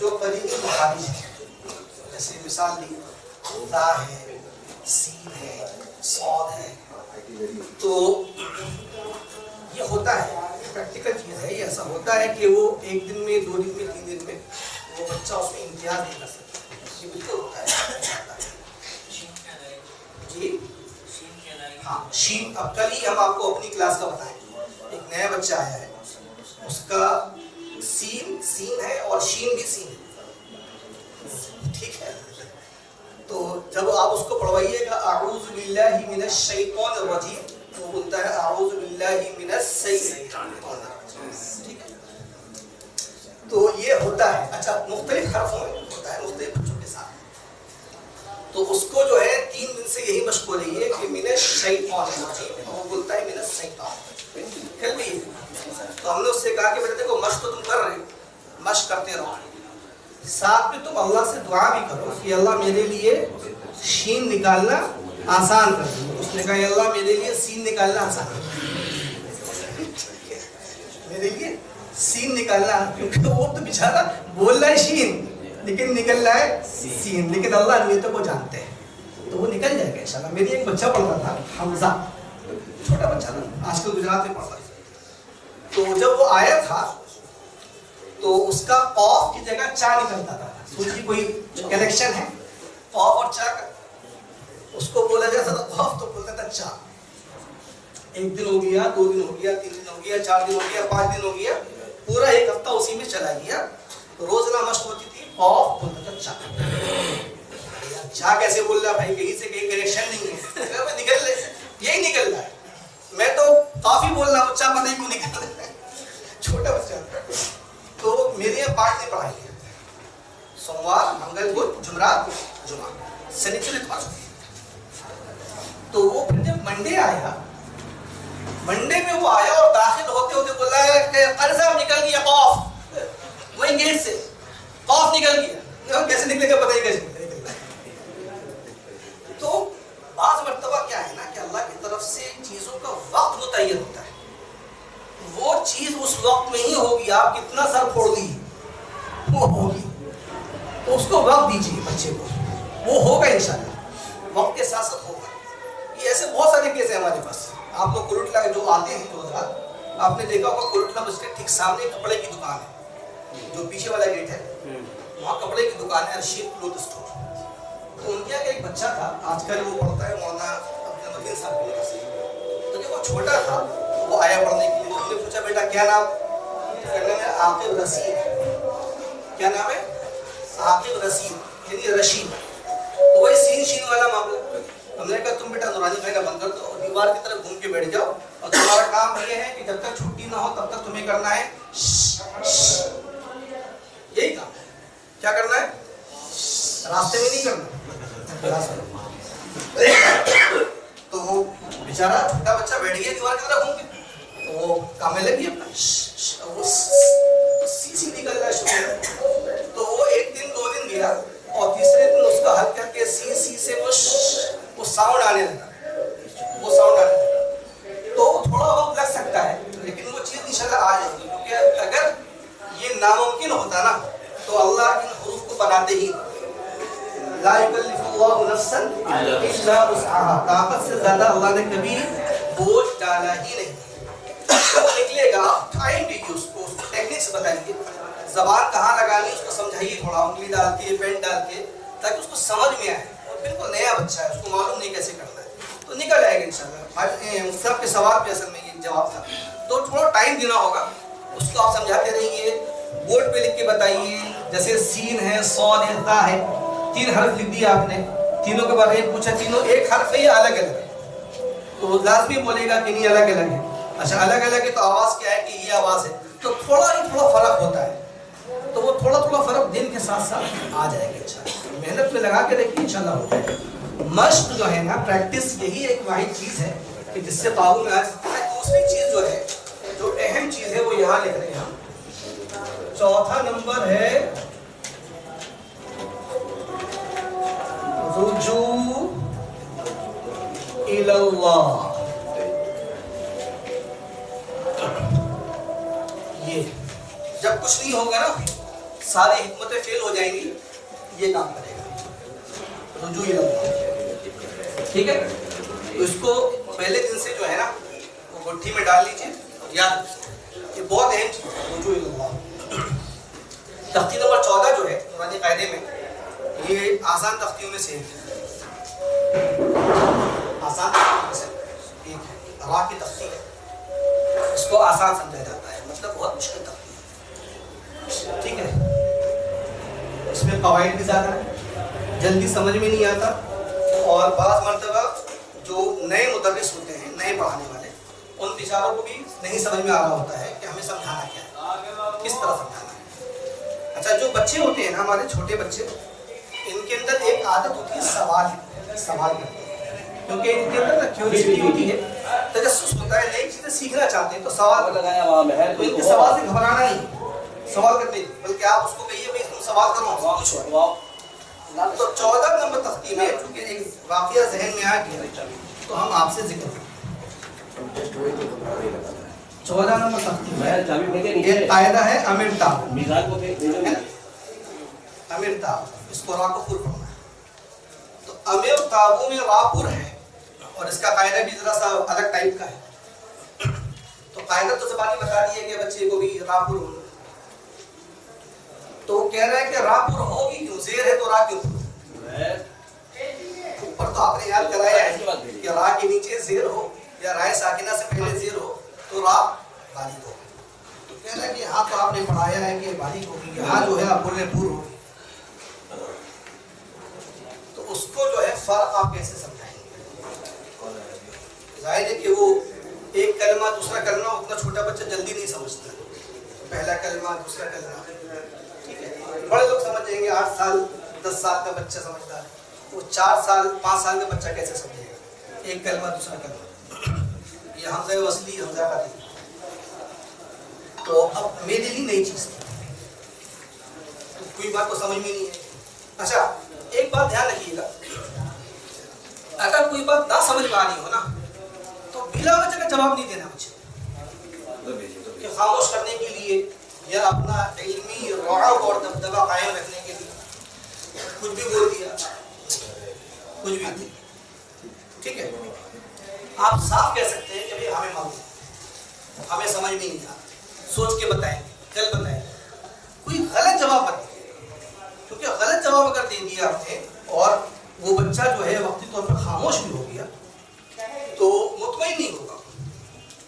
جو قریبی مخارج ہیں، جیسے مثال دی تا ہے، سین ہے، صاد ہے، تو یہ ہوتا ہے پریکٹیکل چیز ہے. یہ ایسا ہوتا ہے کہ وہ ایک دن میں، 2 دن میں، 3 دن میں وہ بچہ اس میں امتیاز نہیں کر سکتا. یہ بالکل ہوتا ہے. جی ہاں، شین. اب کل ہی ہم آپ کو اپنی کلاس کا بتائیں. ایک نیا بچہ آیا ہے، اس کا سین ہے اور شین بھی سین ہے. ٹھیک ہے، تو جب آپ اس کو پڑھوائیے گا اعوذ باللہ من الشیطان الرجیم، تو وہ بولتا ہے اعوذ باللہ من الشیطان الرجیم. ٹھیک ہے، تو یہ ہوتا ہے. اچھا، مختلف حرفوں میں ہوتا ہے، مختلف بچوں کے ساتھ. تو اس کو جو ہے 3 دن سے یہی مشق ہو رہی ہے کہ من الشیطان الرجیم، اور وہ بولتا ہے من الشیطان. پھر بھی تو ہم نے اس سے کہا کہ بیٹا دیکھو، مشق تو تم کر رہے ہو، مشق کرتے رہو، ساتھ میں تم اللہ سے دعا بھی کرو کہ اللہ میرے لیے شین نکالنا آسان کر دو. اس نے کہا یا اللہ میرے لیے سین نکالنا آسان کر دو. میرے لیے سین نکالنا، کیونکہ وہ تو بیچارہ بول رہا ہے شین لیکن نکل رہا ہے سین، لیکن اللہ نیتوں کو جانتے ہیں، تو وہ نکل جائے گا انشاءاللہ. میری ایک بچہ پڑھ رہا تھا، حمزہ، چھوٹا بچہ تھا، آج کل گجرات میں پڑھ رہا ہے. تو جب وہ آیا تھا تو اس کا قاف کی جگہ چا نکلتا تھا. سوچیے کوئی کنیکشن ہے قاف اور چا کا. اس کو بولا جاتا تھا قاف تو بولتا تھا چا. 1 دن ہو گیا، 2 دن ہو گیا، 3 دن ہو گیا، 4 دن ہو گیا، 5 دن ہو گیا، پورا 1 ہفتہ اسی میں چلا گیا. روزانہ مشق ہوتی تھی، قاف بولتا تھا چا. چا کیسے بول رہا بھائی، کہیں سے کہیں کنیکشن نہیں ہے. نکل لے، یہی نکل رہا ہے. میں تو کافی بول رہا ہوں، چا پتہ ہی کیوں نکل رہا ہے. چھوٹا بچہ. تو میرے یہاں پاٹ نہیں پڑھائی ہے. سوموار، منگل، بدھ، جمعرات، جمعہ، سنیچر، اتوار. تو وہ پھر جب منڈے آیا، منڈے میں وہ آیا اور داخل ہوتے ہوتے بولا ہے کہ قرضہ نکل گیا، قاف وہی گیٹ سے قاف نکل گیا. کیسے نکلے گا پتہ ہی کیسے نکلے گا. تو بعض مرتبہ کیا ہے نا کہ اللہ کی طرف سے چیزوں کا وقت متعین ہوتا ہے. وہ چیز اس وقت میں ہی ہوگی. آپ کتنا سر پھوڑ دی وہ ہوگی، تو اس کو وقت دیجیے بچے کو، وہ ہوگا انشاءاللہ، وقت کے ساتھ ساتھ ہوگا. یہ ایسے بہت سارے کیس ہیں ہمارے پاس. آپ لوگ کلوٹلا جو آتے ہیں جو حضرات، آپ نے دیکھا ہوگا کلوٹلا مسجد کے ٹھیک سامنے کپڑے کی دکان ہے، جو پیچھے والا گیٹ ہے وہاں کپڑے کی دکان ہے، رشید کلوتھ اسٹور. تو ان کے یہاں ایک بچہ تھا، آج کل وہ پڑھتا ہے مولانا عبد المتین صاحب کی مدرسے. تو جب وہ چھوٹا تھا وہ آیا پڑھنے کے لیے. تو ہم نے پوچھا بیٹا کیا نام؟ کہنے میں عاقب رشید. کیا نام ہے؟ عاقب رشید، یعنی رشید. تو وہی سین شین والا معاملہ. ہم نے کہا تم بیٹا نورانی کہنا بند کر دو، دیوار کی طرف گھوم کے بیٹھ جاؤ، اور تمہارا کام یہ ہے کہ جب تک چھٹی نہ ہو تب تک تمہیں کرنا ہے یہی کام ہے. کیا کرنا ہے؟ راستے میں نہیں کرنا. تو وہ بیچارہ چھوٹا بچہ بیٹھ گیا دیوار کی طرف گھوم کے، تو وہ کام میں لگ گیا اپنا، وہ سی نکل رہا ہے شروع. تو وہ 1 دن 2 دن گیا، اور تیسرے دن اس کا حل کر کے سی سے وہ ساؤنڈ آنے لگا. تو تھوڑا وقت لگ سکتا ہے، لیکن وہ چیز انشاءاللہ آ جائے گی. کیونکہ اگر یہ ناممکن ہوتا نا تو اللہ ان حروف کو بناتے ہی. لا یکلف اللہ نفسا الا وسعها، طاقت سے زیادہ اللہ نے کبھی بوجھ ڈالا ہی نہیں. وہ نکلے گا، ٹائم دیجیے اس کو ٹیکنکس بتائیے، زبان کہاں لگانی ہے اس کو سمجھائیے، تھوڑا انگلی ڈال کے پین ڈال کے، تاکہ اس کو سمجھ میں آئے. اور بالکل نیا بچہ ہے، اس کو معلوم نہیں کیسے کرنا ہے، تو نکل آئے گا انشاءاللہ. سب کے سوال پہ اصل میں یہ جواب تھا. تو تھوڑا ٹائم دینا ہوگا اس کو. آپ سمجھاتے رہیے، بورڈ پہ لکھ کے بتائیے. جیسے سین ہے، صاد ہے، تا ہے، 3 حرف لکھ دیا آپ نے. تینوں کے بارے میں پوچھا، تینوں ایک حرف ہے یا الگ الگ ہے؟ تو لازمی بولے گا کہ نہیں الگ الگ ہے. اچھا الگ الگ ہے تو آواز کیا ہے کہ یہ آواز ہے. تو تھوڑا فرق ہوتا ہے. تو وہ تھوڑا فرق دن کے ساتھ ساتھ آ جائے گا انشاءاللہ. محنت میں لگا کے دیکھیے انشاءاللہ ہو جائے گا. مشق جو ہے نا، پریکٹس، یہی ایک واحد چیز ہے کہ جس سے تعاون میں آ سکتا ہے. دوسری چیز جو ہے، جو اہم چیز ہے، وہ یہاں لکھ رہے ہیں ہم. چوتھا نمبر ہے رجوع الی اللہ. یہ جب کچھ نہیں ہوگا نا ساری حکمتیں فیل ہو جائیں گی، یہ کام کرے گا رجوع اللہ. ٹھیک ہے، تو اس کو پہلے دن سے جو ہے نا وہ گٹھی میں ڈال لیجیے اور یاد رکھیے، یہ بہت اہم چیز ہے رجوع اللہ. تختی نمبر 14 جو ہے نورانی قاعدے میں، یہ آسان تختیوں میں سے ایک ہے. آسان تختیوں میں سے ایک ہے، را کی تختی ہے، اس کو آسان سمجھا جاتا ہے، مطلب بہت مشکل تختی ہے. ٹھیک ہے، اس میں قواعد بھی زیادہ ہیں، جلدی سمجھ میں نہیں آتا، اور بعض مرتبہ جو نئے مدرس ہوتے ہیں، نئے پڑھانے والے، ان بیچاروں کو بھی نہیں سمجھ میں آ رہا ہوتا ہے کہ ہمیں سمجھانا کیا ہے، کس طرح سمجھانا ہے. اچھا، جو بچے ہوتے ہیں نا ہمارے چھوٹے بچے، ان کے اندر ایک عادت ہوتی ہے سوال کرتے ہیں، کیونکہ ان کے اندر کیوریوسٹی ہوتی ہے، تجسس ہوتا ہے، نئی چیزیں سیکھنا چاہتے ہیں، تو سوال لگایا وہاں میں ہے، تو ان کے سوال سے گھبرانا نہیں، سوال کرتے ہیں، بلکہ آپ اس کو کہیے بھائی تم سوال کرو، پوچھو. تو 14 نمبر تختی میں چونکہ ایک واقعہ ذہن میں آ گیا تو ہم آپ سے ذکر کریں. 14 نمبر تختی میں ایک قاعدہ ہے امرتا، امرتا، اس کو را کو پور پڑھنا ہے. تو امر تابو میں را پور ہے، اور اس کا قاعدہ بھی ذرا سا الگ ٹائپ کا ہے. تو قاعدہ تو زبانی بتا دی ہے کہ بچے کو بھی را پور ہونا، تو وہ کہہ رہا ہے کہ را پور ہوگی کیوں، زیر ہے تو را کیوں؟ اوپر تو آپ نے یاد کرایا ہے کہ را کے نیچے زیر ہو یا رائے ساکنہ سے پہلے زیر ہو تو را باریک ہو. تو کہہ رہا ہے کہ یہاں تو آپ نے پڑھایا ہے کہ باریک ہوگی، یہاں جو ہے آپ بولے پور ہوگی. تو اس کو جو ہے فرق آپ کیسے سمجھائیں گے؟ ظاہر ہے کہ وہ ایک کلمہ دوسرا کلمہ اتنا چھوٹا بچہ جلدی نہیں سمجھتا، پہلا کلمہ دوسرا کلمہ. ٹھیک ہے، بڑے لوگ سمجھ جائیں گے، 8 سال 10 سال کا بچہ سمجھتا ہے، وہ 4 سال 5 سال کا بچہ کیسے سمجھے گا ایک کلمہ دوسرا کلمہ؟ یہ حمزہ وصلی، حمزہ قطعی. تو اب میرے لیے نئی چیز تھی، تو کوئی بات تو سمجھ میں نہیں ہے. اچھا، ایک بات دھیان رکھیے گا، اگر کوئی بات نہ سمجھ میں آنی ہو نا تو بلا وجہ کا جواب نہیں دینا مجھے، کہ خاموش کرنے کے لیے یا اپنا علمی رعب اور دبدبہ قائم رکھنے کے لیے کچھ بھی بول دیا، کچھ بھی. ٹھیک ہے، آپ صاف کہہ سکتے ہیں کہ بھائی ہمیں معلوم ہے، ہمیں سمجھ میں نہیں آ، سوچ کے بتائیں، کل بتائیں. کوئی غلط جواب مت دیجیے، کیونکہ غلط جواب اگر دے دیا آپ نے اور وہ بچہ جو ہے وقتی طور پر خاموش بھی ہو گیا تو مطمئن نہیں ہوگا،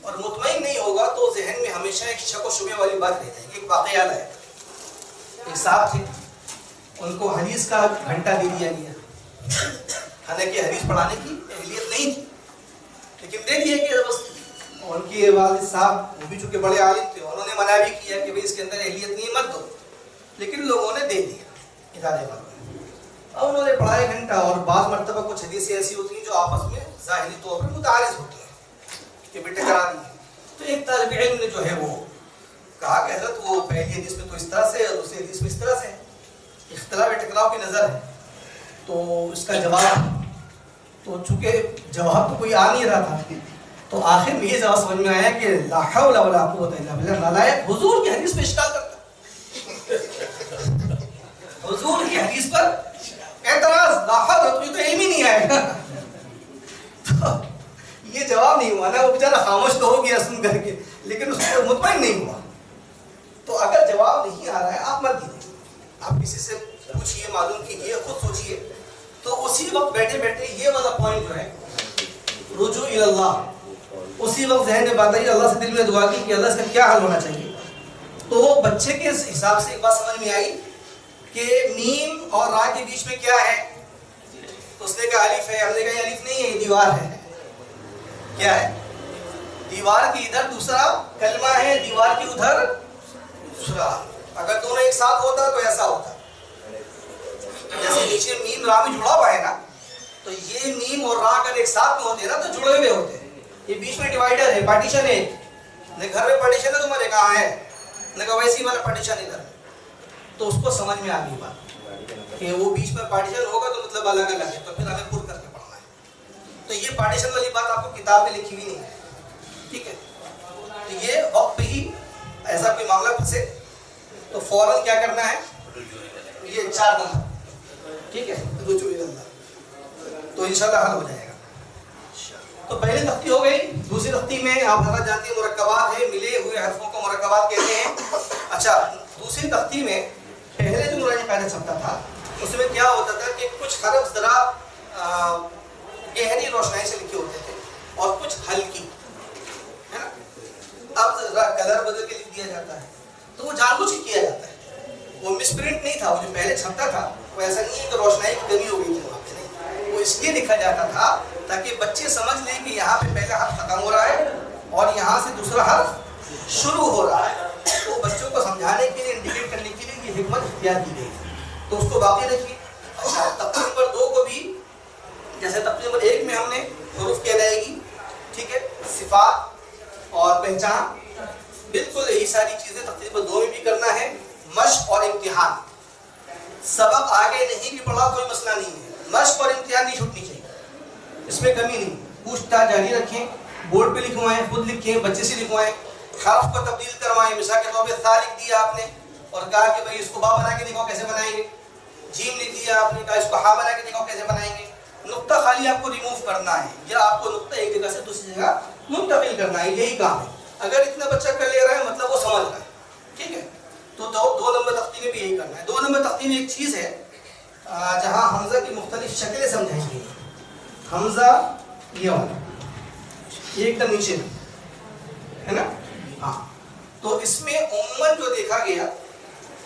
اور مطمئن نہیں ہوگا تو ذہن میں ہمیشہ ایک شک و شبہ والی بات رہ جائے گی. ایک واقعہ یاد ہے، ایک صاحب تھے، ان کو حدیث کا گھنٹہ دے دیا گیا، حالانکہ حدیث پڑھانے کی اہلیت نہیں تھی، لیکن دے دیا گیا. بس ان کے والد صاحب وہ بھی چونکہ بڑے عالم تھے، انہوں نے منع بھی کیا کہ بھائی اس کے اندر اہلیت نہیں، مت دو، لیکن لوگوں نے دے دیا ادارے والوں نے. اب انہوں نے پڑھایا گھنٹہ، اور بعض مرتبہ کچھ حدیثیں ایسی ہوتی ہیں جو آپس میں ظاہری طور پر متعارض ہوتی ہیں کہ بیٹے کرا دی. تو ایک طالب علم نے جو ہے وہ کہا کہ حضرت وہ پہلی حدیث میں تو اس طرح سے اور دوسری حدیث میں اس طرح سے ہے، اختلاف ٹکراؤ کی نظر ہے. تو اس کا جواب، تو چونکہ جواب تو کوئی آ نہیں رہا تھا، تو آخر میں یہ جواب سمجھ میں آیا کہ لا حول ولا قوت الا باللہ، نالائق حضور کی حدیث پہ اشکال کرتا، حضور کی حدیث پر اعتراض، لا حول، تو علم ہی نہیں آئے گا. تو یہ جواب نہیں ہوا نا، وہ بیچارہ خاموش تو ہو گیا سن کر کے، لیکن اس کو مطمئن نہیں ہوا. تو اگر جواب نہیں آ رہا ہے آپ مت دیجیے، آپ کسی سے پوچھئے، معلوم کیجیے، خود سوچئے. تو اسی وقت بیٹھے بیٹھے یہ والا پوائنٹ جو ہے رجوع اللہ، اسی وقت ذہن میں بات آئی، اللہ سے دل میں دعا کی کہ اللہ اس کا کیا حل ہونا چاہیے. تو بچے کے حساب سے ایک بات سمجھ میں آئی کہ میم اور را کے بیچ میں کیا ہے. تو اس نے کہا الف ہے، ہم نے کہا الف نہیں ہے، یہ دیوار ہے. کیا ہے؟ دیوار کی ادھر دوسرا کلمہ ہے، دیوار کی ادھر دوسرا. اگر دونوں ایک ساتھ ہوتا تو ایسا ہوتا، جیسے نیچے میم را میں جڑا ہوا ہے نا، تو یہ میم اور را اگر ایک ساتھ میں ہوتے نا تو جڑے ہوئے ہوتے. یہ بیچ میں ڈیوائیڈر ہے، پارٹیشن ہے. گھر میں پارٹیشن ہے، تمہارے کہاں ہے؟ نے کہا ویسی والا پارٹیشن ادھر. تو اس کو سمجھ میں آ گئی بات کہ وہ بیچ میں پارٹیشن ہوگا تو مطلب الگ الگ ہے، تو پھر ہمیں پور کر کے پڑھنا ہے. تو یہ پارٹیشن والی بات آپ کو کتاب میں لکھی ہوئی نہیں ہے. ٹھیک ہے، تو یہ وقت پہ ہی ایسا کوئی معاملہ پھنسے تو فوراً کیا کرنا ہے, یہ 4 نمبر, ٹھیک ہے, رجوعی نمبر, تو انشاءاللہ حل ہو جائے گا. تو پہلی تختی ہو گئی. دوسری تختی میں آپ حضرات جانتے ہیں مرکبات ہے, ملے ہوئے حرفوں کو مرکبات کہتے ہیں. اچھا, دوسری تختی میں پہلے جو نورانی قاعدہ چھپتا تھا اس میں کیا ہوتا تھا کہ کچھ حرف ذرا گہری روشنائی سے لکھے ہوتے تھے اور کچھ ہلکی, ہے نا. اب ذرا کلر بدل کے لکھ دیا جاتا ہے, تو وہ جان بوجھ کے کیا جاتا ہے. وہ مس پرنٹ نہیں تھا, وہ جو پہلے چھپتا تھا وہ ایسا نہیں ہے کہ روشنائی کی کمی ہو گئی تھی وہاں پہ, نہیں. وہ اس لیے لکھا جاتا تھا تاکہ بچے سمجھ لیں کہ یہاں پہ پہلا حرف ختم ہو رہا ہے اور یہاں سے دوسرا حرف شروع ہو رہا ہے. تو بچوں کو سمجھانے کے لیے, انڈیکیٹ کرنے کے لیے یہ حکمت اختیار کی گئی, تو اس کو باقی رکھیے. اچھا, تختی نمبر 2 کو بھی جیسے تختی نمبر 1 میں ہم نے حروف کی ادائیگی, ٹھیک ہے, صفات اور پہچان, بالکل یہی ساری چیزیں تختی نمبر 2 میں بھی کرنا ہے. مشق اور امتحان, سبق آگے نہیں بھی پڑھا کوئی مسئلہ نہیں ہے, مشق اور امتحان نہیں چھوٹنی چاہیے, اس میں کمی نہیں. پوچھ تاچھ جاری رکھیں, بورڈ پہ لکھوائیں, خود لکھیں, بچے سے لکھوائیں, حرف کو تبدیل کروائیں. مثال کے طور پہ تھا لکھ دیا آپ نے اور کہا کہ بھائی اس کو با بنا کے دکھاؤ کیسے بنائیں گے. جیم لکھ دیا آپ نے, کہا اس کو ہا بنا کے دکھاؤ کیسے بنائیں گے. نقطہ خالی آپ کو ریموو کرنا ہے یا آپ کو نقطہ ایک جگہ سے دوسری جگہ منتقل کرنا ہے, یہی کام ہے. اگر اتنا بچہ کر لے رہا ہے مطلب وہ سمجھ رہا ہے, ٹھیک ہے. تو 2 نمبر تختی میں بھی یہی کرنا ہے. 2 نمبر تختی میں ایک چیز ہے جہاں حمزہ کی مختلف شکلیں سمجھائی گئی. حمزہ یہ والا, یہ ایک دم نیچے ہے نا, ہاں. تو اس میں عموماً جو دیکھا گیا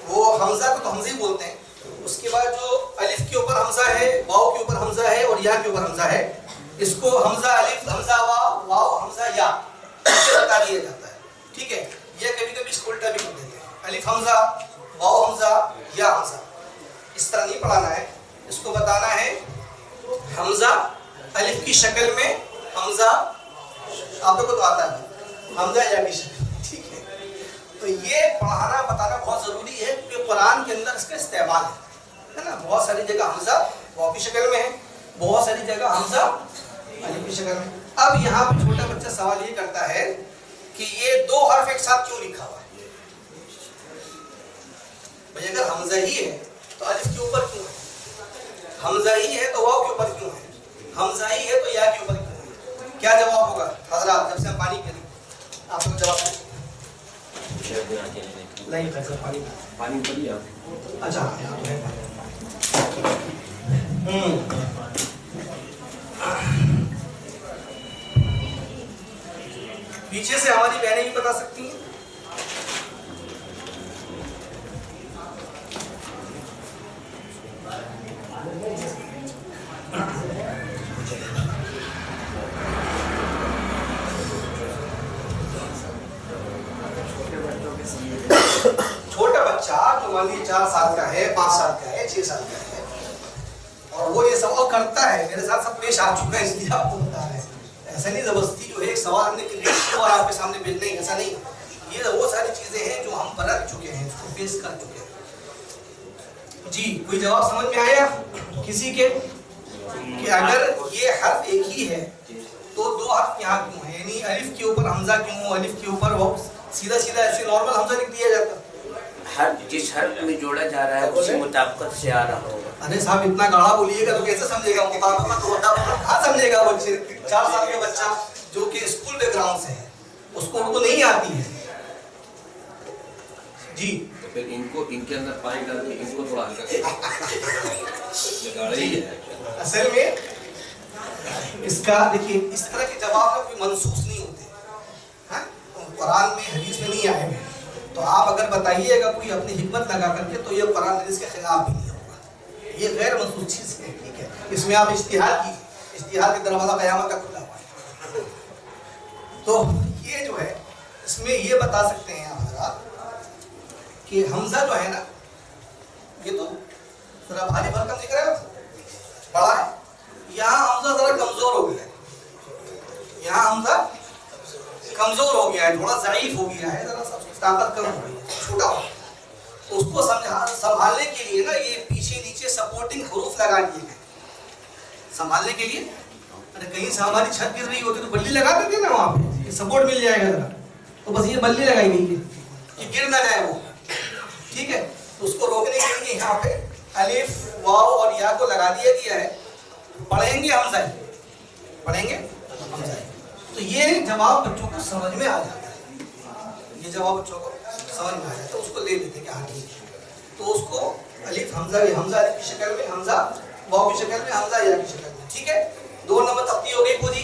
وہ حمزہ کو تو حمزہ ہی بولتے ہیں. اس کے بعد جو الف کے اوپر حمزہ ہے, واو کے اوپر حمزہ ہے اور یا کے اوپر حمزہ ہے, اس کو حمزہ الف, حمزہ واو, واو حمزہ یا اسے بتا دیا جاتا ہے, ٹھیک ہے. یا کبھی کبھی اس کو الٹا بھی کر دیتے ہیں, الف حمزہ, واو حمزہ, یا حمزہ. اس طرح نہیں پڑھانا ہے, اس کو بتانا ہے حمزہ الف کی شکل میں, حمزہ آپ لوگوں کو تو آتا ہے حمزہ یا کی شکل, ٹھیک ہے. تو یہ پڑھانا بتانا بہت ضروری ہے کیونکہ قرآن کے اندر اس کا استعمال ہے نا. بہت ساری جگہ حمزہ واو کی شکل میں ہے, بہت ساری جگہ حمزہ الف کی شکل میں. اب یہاں پہ چھوٹا بچہ سوال یہ کرتا ہے کہ یہ 2 حرف ایک ساتھ کیوں لکھا ہوا ہے. بھائی اگر حمزہ ہی ہے تو الف کے اوپر کیوں ہے, حمزہ ہی ہے تو واو کے اوپر کیوں ہے, حمزہ ہی ہے تو یا کے اوپر کیوں ہے. کیا جواب ہوگا حضرات جب سے ہم پانی پی لیں آپ لوگ جواب دیں. نہیں سر پانی پڑی آپ, اچھا پیچھے سے ہماری بہنیں بھی بتا سکتی ہیں. چھوٹا بچہ جو مان لیجیے 4 سال کا ہے, 5 سال کا ہے, 6 سال کا ہے, اور وہ یہ سوال کرتا ہے, میرے ساتھ سب پیش آ چکا ہے اس لیے آپ کو بتا رہے ہیں. ایسا نہیں زبردستی جو ہے ایک سوال ہم نے کریٹ کیا اور آپ کے سامنے بھیج نہیں, ایسا نہیں. یہ وہ ساری چیزیں ہیں جو ہم پرکھ چکے ہیں, اس کو فیس کر چکے ہیں. جی کوئی جواب سمجھ میں آیا کسی کے کہ اگر یہ حرف ایک ہی ہے تو 2 حرف یہاں کیوں ہیں, یعنی الف کے اوپر حمزہ کیوں, الف کے اوپر وہ سیدھا سیدھا ایسے نارمل حمزہ لکھ دیا جاتا. ہر جس حرف میں جوڑا جا رہا ہے اسی مطابقت سے آ رہا ہوگا. ارے صاحب اتنا گاڑا بولیے گا تو کیسے سمجھے گا مطابقت ہوتا, کہاں سمجھے گا وہ 4 سال کا بچہ جو کہ اسکول بیک گراؤنڈ سے ہے, اس کو اردو نہیں آتی ہے. جی تو پھر ان کے اندر پانی ڈال کے ان کو تھوڑا ہلکا گاڑا ہی ہے. اصل میں اس کا دیکھیے اس طرح کے جواب کوئی منسوخ نہیں ہوتے, قرآن میں حدیث میں نہیں آئے ہوئے. تو آپ اگر بتائیے گا کوئی اپنی حکمت لگا کر کے تو یہ قرآن حدیث کے خلاف بھی نہیں ہوگا, یہ غیر منسوخ چیز ہے, ٹھیک ہے. اس میں آپ اجتہاد کیجیے, اجتہاد کا دروازہ قیامت کا کھلا ہوا ہے. تو یہ جو ہے اس میں یہ بتا سکتے ہیں آپ حضرات کہ حمزہ جو ہے نا یہ تو ذرا بھاری بھرکم دکھ رہا ہے, بڑا ہے. یہاں حمزہ ذرا کمزور ہو گیا ہے, یہاں حمزہ کمزور ہو گیا ہے, تھوڑا ضعیف ہو گیا ہے, ذرا طاقت کم ہو گئی ہے, چھوٹا ہو. تو اس کو سنبھالنے کے لیے نا یہ پیچھے نیچے سپورٹنگ حروف لگا دیے گئے سنبھالنے کے لیے. ارے کہیں سے ہماری چھت گر رہی ہوتی تو بلی لگا دیتے نا وہاں پہ, سپورٹ مل جائے گا ذرا. تو بس یہ بلی لگائی گئی ہے کہ گر نہ جائے وہ, ٹھیک ہے. تو اس کو روکنے کے لیے یہاں پہ الف واو اور یا کو لگا دیا گیا ہے. پڑھیں گے حمزہ، پڑھیں گے حمزہ. تو یہ جواب بچوں کو سمجھ میں آ جاتا ہے، یہ جواب بچوں کو سمجھ میں آ جاتا ہے. تو اس کو لے لیتے کہ ہاں ٹھیک ہے. تو اس کو الف حمزہ الف کی شکل میں، حمزہ واو کی شکل میں، حمزہ یا کی شکل میں. ٹھیک ہے. 2 نمبر تختی ہو گئی پوری.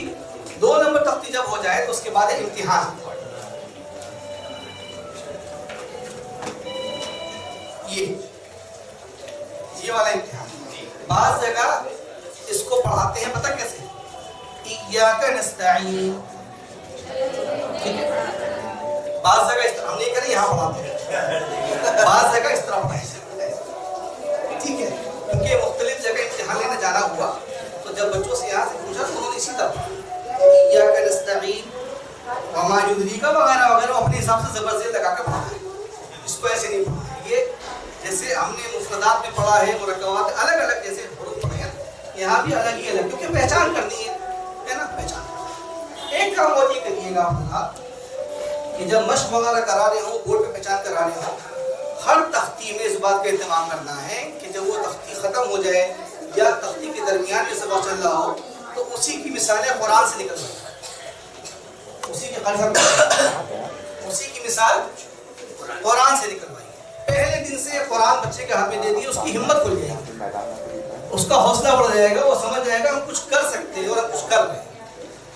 2 نمبر تختی جب ہو جائے تو اس کے بعد ہے امتحان. یہ والا امتحان بعض جگہ اس کو پڑھاتے ہیں پتہ کیسے؟ ایاک نستعین. ٹھیک ہے. بعض جگہ اس طرح ہم نہیں کریں، یہاں پڑھاتے ہیں. بعض جگہ اس طرح پڑھائی جاتی ہے. ٹھیک ہے. کیونکہ مختلف جگہ امتحان لینے جانا ہوا تو جب بچوں سے یہاں سے پوچھا تو انہوں نے اسی طرح ایاک نستعین وما یدریک وغیرہ وغیرہ اپنے حساب سے زبر زیر لگا کے پڑھا ہے. اس کو ایسے نہیں پڑھا. یہ جیسے ہم نے مفردات میں پڑھا ہے، مرکبات الگ الگ جیسے حروف پڑھے ہیں، یہاں بھی الگ ہی الگ، کیونکہ پہچان کرنی ہے نا. پہچان. ایک کام اور یہ کریے گا آپ کہ جب مشق وغیرہ کرا رہے ہوں، بورڈ پہ پہچان کرا رہے ہوں، ہر تختی میں اس بات کا اہتمام کرنا ہے کہ جب وہ تختی ختم ہو جائے یا تختی کے درمیان میں سبق چل رہا ہو تو اسی کی مثالیں قرآن سے نکل جائیں. اسی کی مثال قرآن سے نکلوائی. پہلے دن سے قرآن بچے کے ہاتھ میں دے دیے، اس کی ہمت کھل جائے گی، اس کا حوصلہ بڑھ جائے گا، وہ سمجھ جائے گا ہم کچھ کر سکتے ہیں اور ہم کچھ کر رہے ہیں.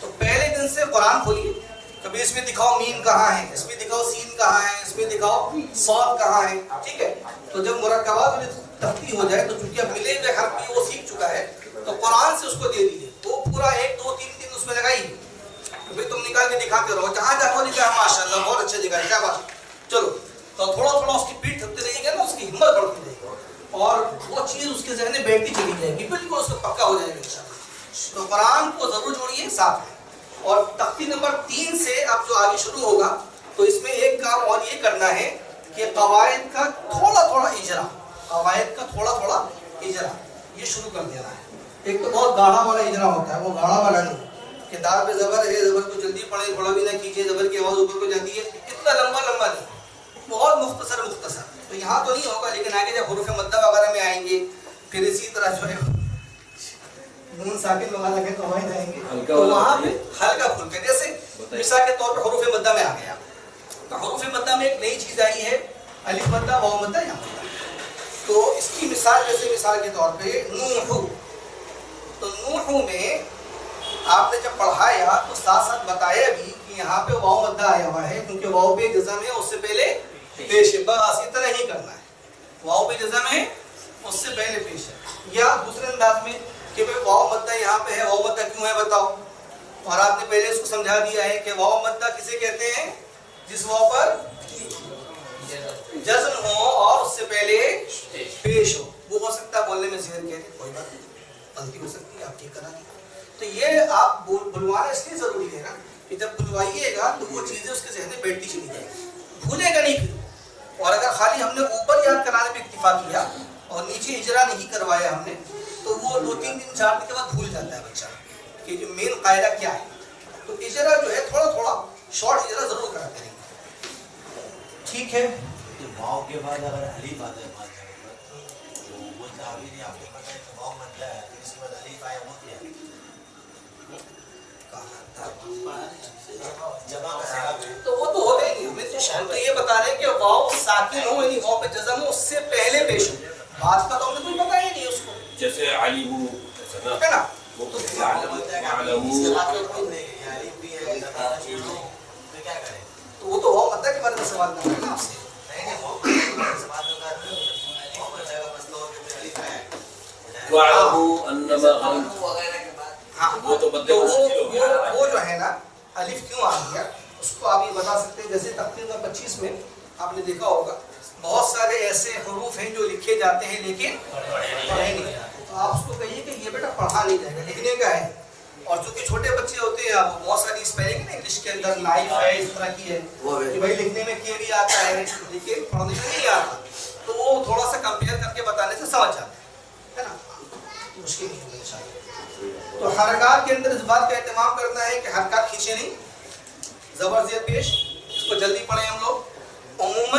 تو پہلے دن سے قرآن کھولیے. کبھی اس میں دکھاؤ میم کہاں ہے، اس میں دکھاؤ سین کہاں ہے، اس میں دکھاؤ صاد کہاں ہے. ٹھیک ہے. تو جب مرکبات میں تختی ہو جائے تو چونکہ اب ملے ہوئے حرف بھی وہ سیکھ چکا ہے تو قرآن سے اس کو دے دیجیے. وہ پورا 1 2 3 دن اس میں لگائیے. بھائی تم نکال کے دکھاتے رہو، جہاں جہاں وہ دکھا ماشاء اللہ بہت اچھے دکھائے، کیا بات. چلو تو تھوڑا تھوڑا اس کی پیٹھ تھکتے رہیے گا نا، اس کی ہمت بڑھتی رہے گی اور وہ چیز اس کے ذہن میں بیٹھتی چلی جائے گی، بالکل اس کو پکا ہو جائے گا انشاءاللہ. تو قرآن کو ضرور جوڑیے ساتھ میں. اور تختی نمبر 3 سے اب جو آگے شروع ہوگا تو اس میں ایک کام اور یہ کرنا ہے کہ قواعد کا تھوڑا تھوڑا اجرا، قواعد کا تھوڑا تھوڑا اجرا یہ شروع کر دینا ہے. ایک تو بہت گاڑھا والا اجرا ہوتا ہے، وہ گاڑھا والا نہیں کہ دار پہ زبر ہے، زبر کو جلدی پڑھیں، تھوڑا بھی نہ کیجیے، زبر کی آواز اوپر کو جاتی ہے، اتنا لمبا لمبا نہیں، بہت مختصر مختصر. تو یہاں تو نہیں ہوگا، لیکن آگے جب حروف مدہ وغیرہ میں آئیں گے پھر اسی طرح جو ہے نون ساکن وغیرہ کے قواعد آئیں گے تو وہاں پہ ہلکا پھل کے، جیسے مثال کے طور پر حروف مدہ میں آ گیا تو حروف مدہ میں ایک نئی چیز آئی ہے الف مدہ واو مدہ یا مدہ. تو اس کی مثال جیسے مثال کے طور پہ نوح، تو نوح میں آپ نے جب پڑھایا تو ساتھ ساتھ بتایا بھی کہ یہاں پہ واو مدہ آیا ہوا ہے کیونکہ واو پہ جزم ہے، اس سے پہلے پیش ہے. بس اتنا ہی کرنا ہے، واو پہ جزم ہے اس سے پہلے پیش ہے. یا دوسرے انداز میں کہ بھئی واو مدہ یہاں پہ ہے، واو مدہ کیوں ہے بتاؤ. اور آپ نے پہلے اس کو سمجھا دیا ہے کہ واو مدہ کسے کہتے ہیں؟ جس واو پر جزم ہو اور اس سے پہلے پیش ہو. وہ ہو سکتا ہے بولنے میں ذہن کہتے کوئی بات نہیں، غلطی ہو سکتی ہے، آپ ٹھیک کرا دیں. تو یہ آپ بلوانا اس لیے ضروری ہے نا کہ جب بلوائیے گا تو وہ چیزیں اس کے ذہن میں بیٹھتی چلی جائیں گی، بھولے گا نہیں پھر. اور اگر خالی ہم نے اوپر یاد کرانے پہ اکتفا کیا اور نیچے اجرا نہیں کروایا ہم نے تو وہ 2 3 دن 4 دن کے بعد بھول جاتا ہے بچہ کہ جو مین قاعدہ کیا ہے. تو اجرا جو ہے تھوڑا تھوڑا شارٹ اجرا ضرور کرا کریں گے. ٹھیک ہے. واو کے بعد اگر الف آتا ہے بعض جگہ پر تو وہ تعبیر نہیں آپ کو پتہ ہے کہ واو مدہ ہے پھر اس کے بعد الف آیا وہ کیا ہے جمع کا صیغہ ہے تو وہ تو ہو گئی نہیں. ہمیں تو یہ بتا رہے ہیں کہ واو ساکن ہو یعنی واو پہ جزم ہو اس سے پہلے پیش ہو. بات کا تو ہم نے کوئی پتہ ہی نہیں اس کو، جیسے علیم ہے نا. وہ تو وہ تو واو مدہ کے بارے میں سوال کر رہے ہیں نا آپ سے. وَاعْلَمُوا أَنَّمَا غَنِمْتُمْ وغیرہ کے بعد ہاں تو وہ جو ہے نا الف کیوں آ گیا اس کو آپ یہ بتا سکتے ہیں. جیسے تختی نمبر 25 میں آپ نے دیکھا ہوگا بہت سارے ایسے حروف ہیں جو لکھے جاتے ہیں لیکن پڑھے نہیں جاتے. تو آپ اس کو کہیے کہ یہ بیٹا پڑھا نہیں جائے گا، لکھنے کا ہے. اور چونکہ چھوٹے بچے ہوتے ہیں آپ بہت ساری اسپیلنگ نا انگلش کے اندر لائف ہے اس طرح کی ہے کہ بھائی لکھنے میں کیا بھی آتا ہے لیکن پڑھنے میں نہیں آتا، تو وہ تھوڑا سا کمپیئر کر کے بتانے سے سمجھ جاتے ہیں نا. مشکل نہیں ہوگا انشاءاللہ. تو حرکات کے اندر اس بات کا اہتمام کرنا ہے کہ حرکات کھینچے نہیں، زبر زیر پیش. اس کو جلدی پڑھیں ہم لوگ. عموماً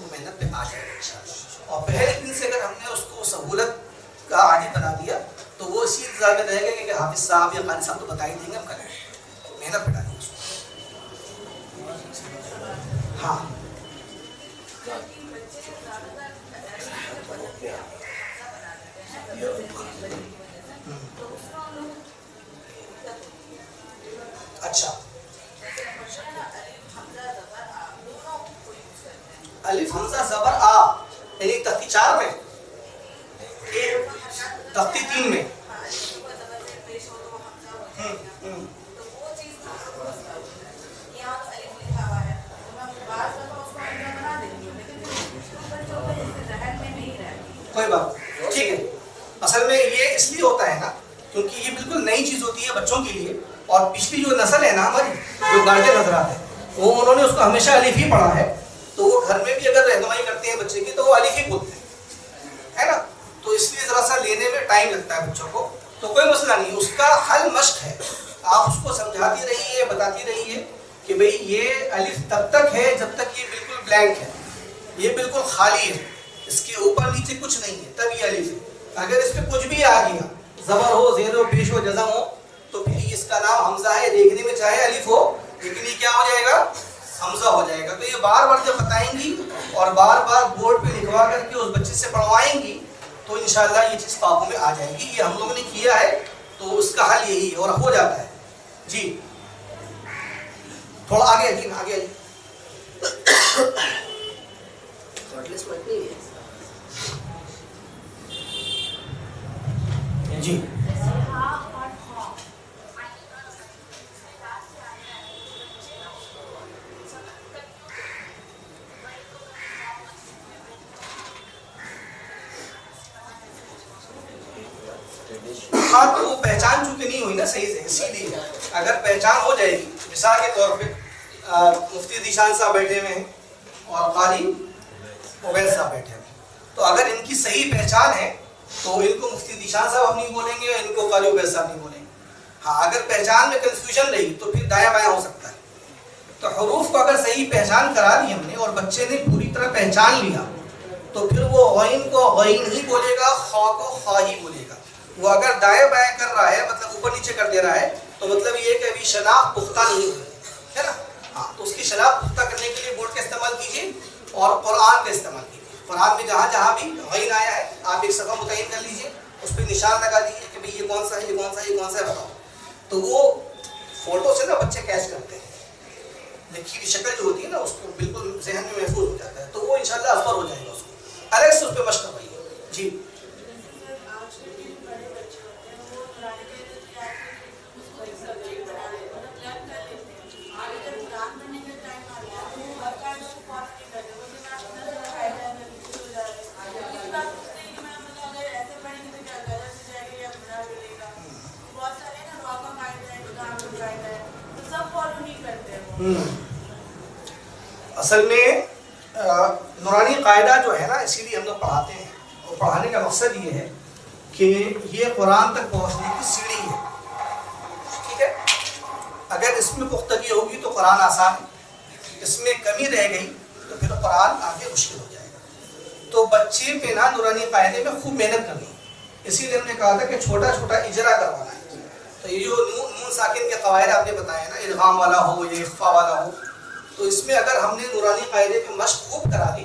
وہ محنت پہ آ جائے گا انشاءاللہ. اور پہلے دن سے اگر ہم نے اس کو سہولت کا عادی بنا دیا تو وہ اسی انتظار میں رہے گا کہ حافظ صاحب یا قاری صاحب تو بتا ہی دیں گے، ہم کریں گے. محنت پہ ڈالیں اس کو. ہاں اچھا، الف حمزہ زبر آ یعنی تختی 4 میں، تختی 3 میں. کوئی بات ٹھیک ہے. اصل میں یہ اس لیے ہوتا ہے نا کیونکہ یہ بالکل نئی چیز ہوتی ہے بچوں کے لیے، اور پچھلی جو نسل ہے نا ہماری جو گارجن حضرات ہیں وہ انہوں نے اس کو ہمیشہ الف ہی پڑھا ہے، تو وہ گھر میں بھی اگر رہنمائی کرتے ہیں بچے کی تو وہ الف ہی بولتے ہیں، ہے نا. تو اس لیے ذرا سا لینے میں ٹائم لگتا ہے بچوں کو، تو کوئی مسئلہ نہیں، اس کا حل مشق ہے. آپ اس کو سمجھاتی رہیے، بتاتی رہیے کہ بھئی یہ الف تب تک ہے جب تک یہ بالکل بلینک ہے، یہ بالکل خالی ہے، اس کے اوپر نیچے کچھ نہیں ہے، تب یہ الف ہے. اگر اس پہ کچھ بھی آ گیا، زبر ہو، زیر ہو، پیش ہو، جزم ہو، تو پھر اس کا نام حمزہ ہے. دیکھنے میں چاہے الف ہو لیکن یہ کیا ہو جائے گا؟ حمزہ ہو جائے گا. تو یہ بار بار جب بتائیں گی اور بار بار بورڈ پہ لکھوا کر کے اس بچے سے پڑھوائیں گی تو انشاءاللہ یہ چیز قابو میں آ جائے گی. یہ ہم لوگوں نے کیا ہے تو اس کا حل یہی ہے اور ہو جاتا ہے. جی تھوڑا آگے جی آگے جی. ہاں تو وہ پہچان چونکہ نہیں ہوئی نا صحیح سے، اسی لیے اگر پہچان ہو جائے گی، مثال کے طور پہ مفتی ذیشان صاحب بیٹھے ہوئے ہیں اور قاری عبید صاحب بیٹھے ہوئے ہیں، تو اگر ان کی صحیح پہچان ہے تو ان کو مفتی ذیشان صاحب ہم نہیں بولیں گے اور ان کو قاری عبید صاحب نہیں بولیں گے. ہاں اگر پہچان میں کنفیوژن رہی تو پھر دایاں بایاں ہو سکتا ہے. تو حروف کو اگر صحیح پہچان کرا دی ہم نے اور بچے نے پوری طرح پہچان لیا تو پھر وہ غین کو غین ہی بولے گا، خا کو خا ہی بولے گا. وہ اگر دائیں بائیں کر رہا ہے مطلب اوپر نیچے کر دے رہا ہے تو مطلب یہ کہ ابھی شناخت پختہ نہیں ہوئی ہے نا. ہاں تو اس کی شناخت پختہ کرنے کے لیے بورڈ کا استعمال کیجیے اور قرآن کا استعمال کیجیے. قرآن میں جہاں جہاں بھی غین آیا ہے آپ ایک صفحہ متعین کر لیجیے، اس پہ نشان لگا دیجیے کہ بھئی یہ کون سا ہے، یہ کون سا ہے، یہ کون سا ہے بتاؤ. تو وہ فوٹو سے نا بچے کیچ کرتے ہیں، لکھی ہوئی شکل جو ہوتی ہے نا اس کو بالکل ذہن میں محفوظ ہو جاتا ہے. تو وہ انشاءاللہ افضل ہو جائے گا. اس کو الگ سے اس پہ مشق کروائیے. جی اصل میں نورانی قاعدہ جو ہے نا اسی لیے ہم لوگ پڑھاتے ہیں، اور پڑھانے کا مقصد یہ ہے کہ یہ قرآن تک پہنچنے کی سیڑھی ہے. ٹھیک ہے، اگر اس میں پختگی ہوگی تو قرآن آسان ہے، اس میں کمی رہ گئی تو پھر قرآن آگے مشکل ہو جائے گا. تو بچے پہ نا نورانی قاعدے میں خوب محنت کرنی ہے. اسی لیے ہم نے کہا تھا کہ چھوٹا چھوٹا اجرا کروانا ہے. تو یہ جو نون ساکن کے قواعد آپ نے بتائے نا، ادغام والا ہو یا اخفا والا ہو، تو اس میں اگر ہم نے نورانی قاعدے پہ مشق خوب کرا دی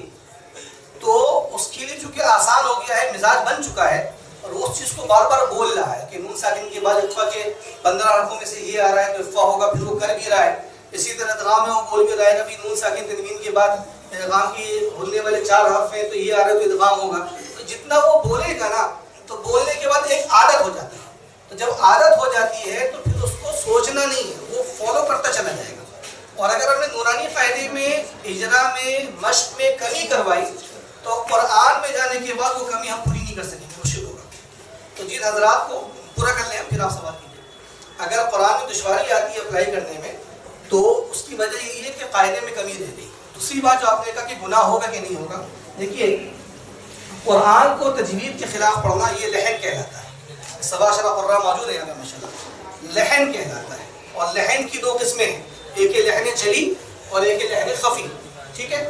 تو اس کے لیے چونکہ آسان ہو گیا ہے، مزاج بن چکا ہے اور وہ اس چیز کو بار بار بول رہا ہے کہ نون ساکن کے بعد اخفا کے 15 حرفوں میں سے یہ آ رہا ہے تو اخفا ہوگا، پھر وہ کر بھی رہا ہے. اسی طرح ادغام میں وہ بول بھی رہا ہے کہ نون ساکن تنوین کے بعد ادغام کی بولنے والے 4 حرف ہیں تو یہ آ رہا ہے تو ادغام ہوگا. تو جتنا وہ بولے گا نا تو بولنے کے بعد ایک عادت ہو جاتی ہے. تو جب عادت ہو جاتی ہے تو پھر اس کو سوچنا نہیں ہے، وہ فالو کرتا چلا جائے گا. اور اگر ہم نے نورانی قاعدے میں اجرا میں مشق میں کمی کروائی تو قرآن میں جانے کے بعد وہ کمی ہم پوری نہیں کر سکیں گے، مشکل ہوگا. تو جن حضرات کو پورا کر لیں پھر آپ سوال کیجیے. اگر قرآن میں دشواری آتی ہے اپلائی کرنے میں تو اس کی وجہ یہ ہے کہ قاعدے میں کمی رہ گئی. دوسری بات جو آپ نے کہا کہ گناہ ہوگا کہ نہیں ہوگا، دیکھیے قرآن کو تجوید کے خلاف پڑھنا یہ لحن کہلاتا ہے. 17 قرآن موجود ہے یہاں پہ ماشاءاللہ. لحن کہلاتا ہے اور لحن کی 2 قسمیں ہیں، ایک ہے لحن چلی اور ایک ہے لحن خفی. ٹھیک ہے،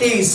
23।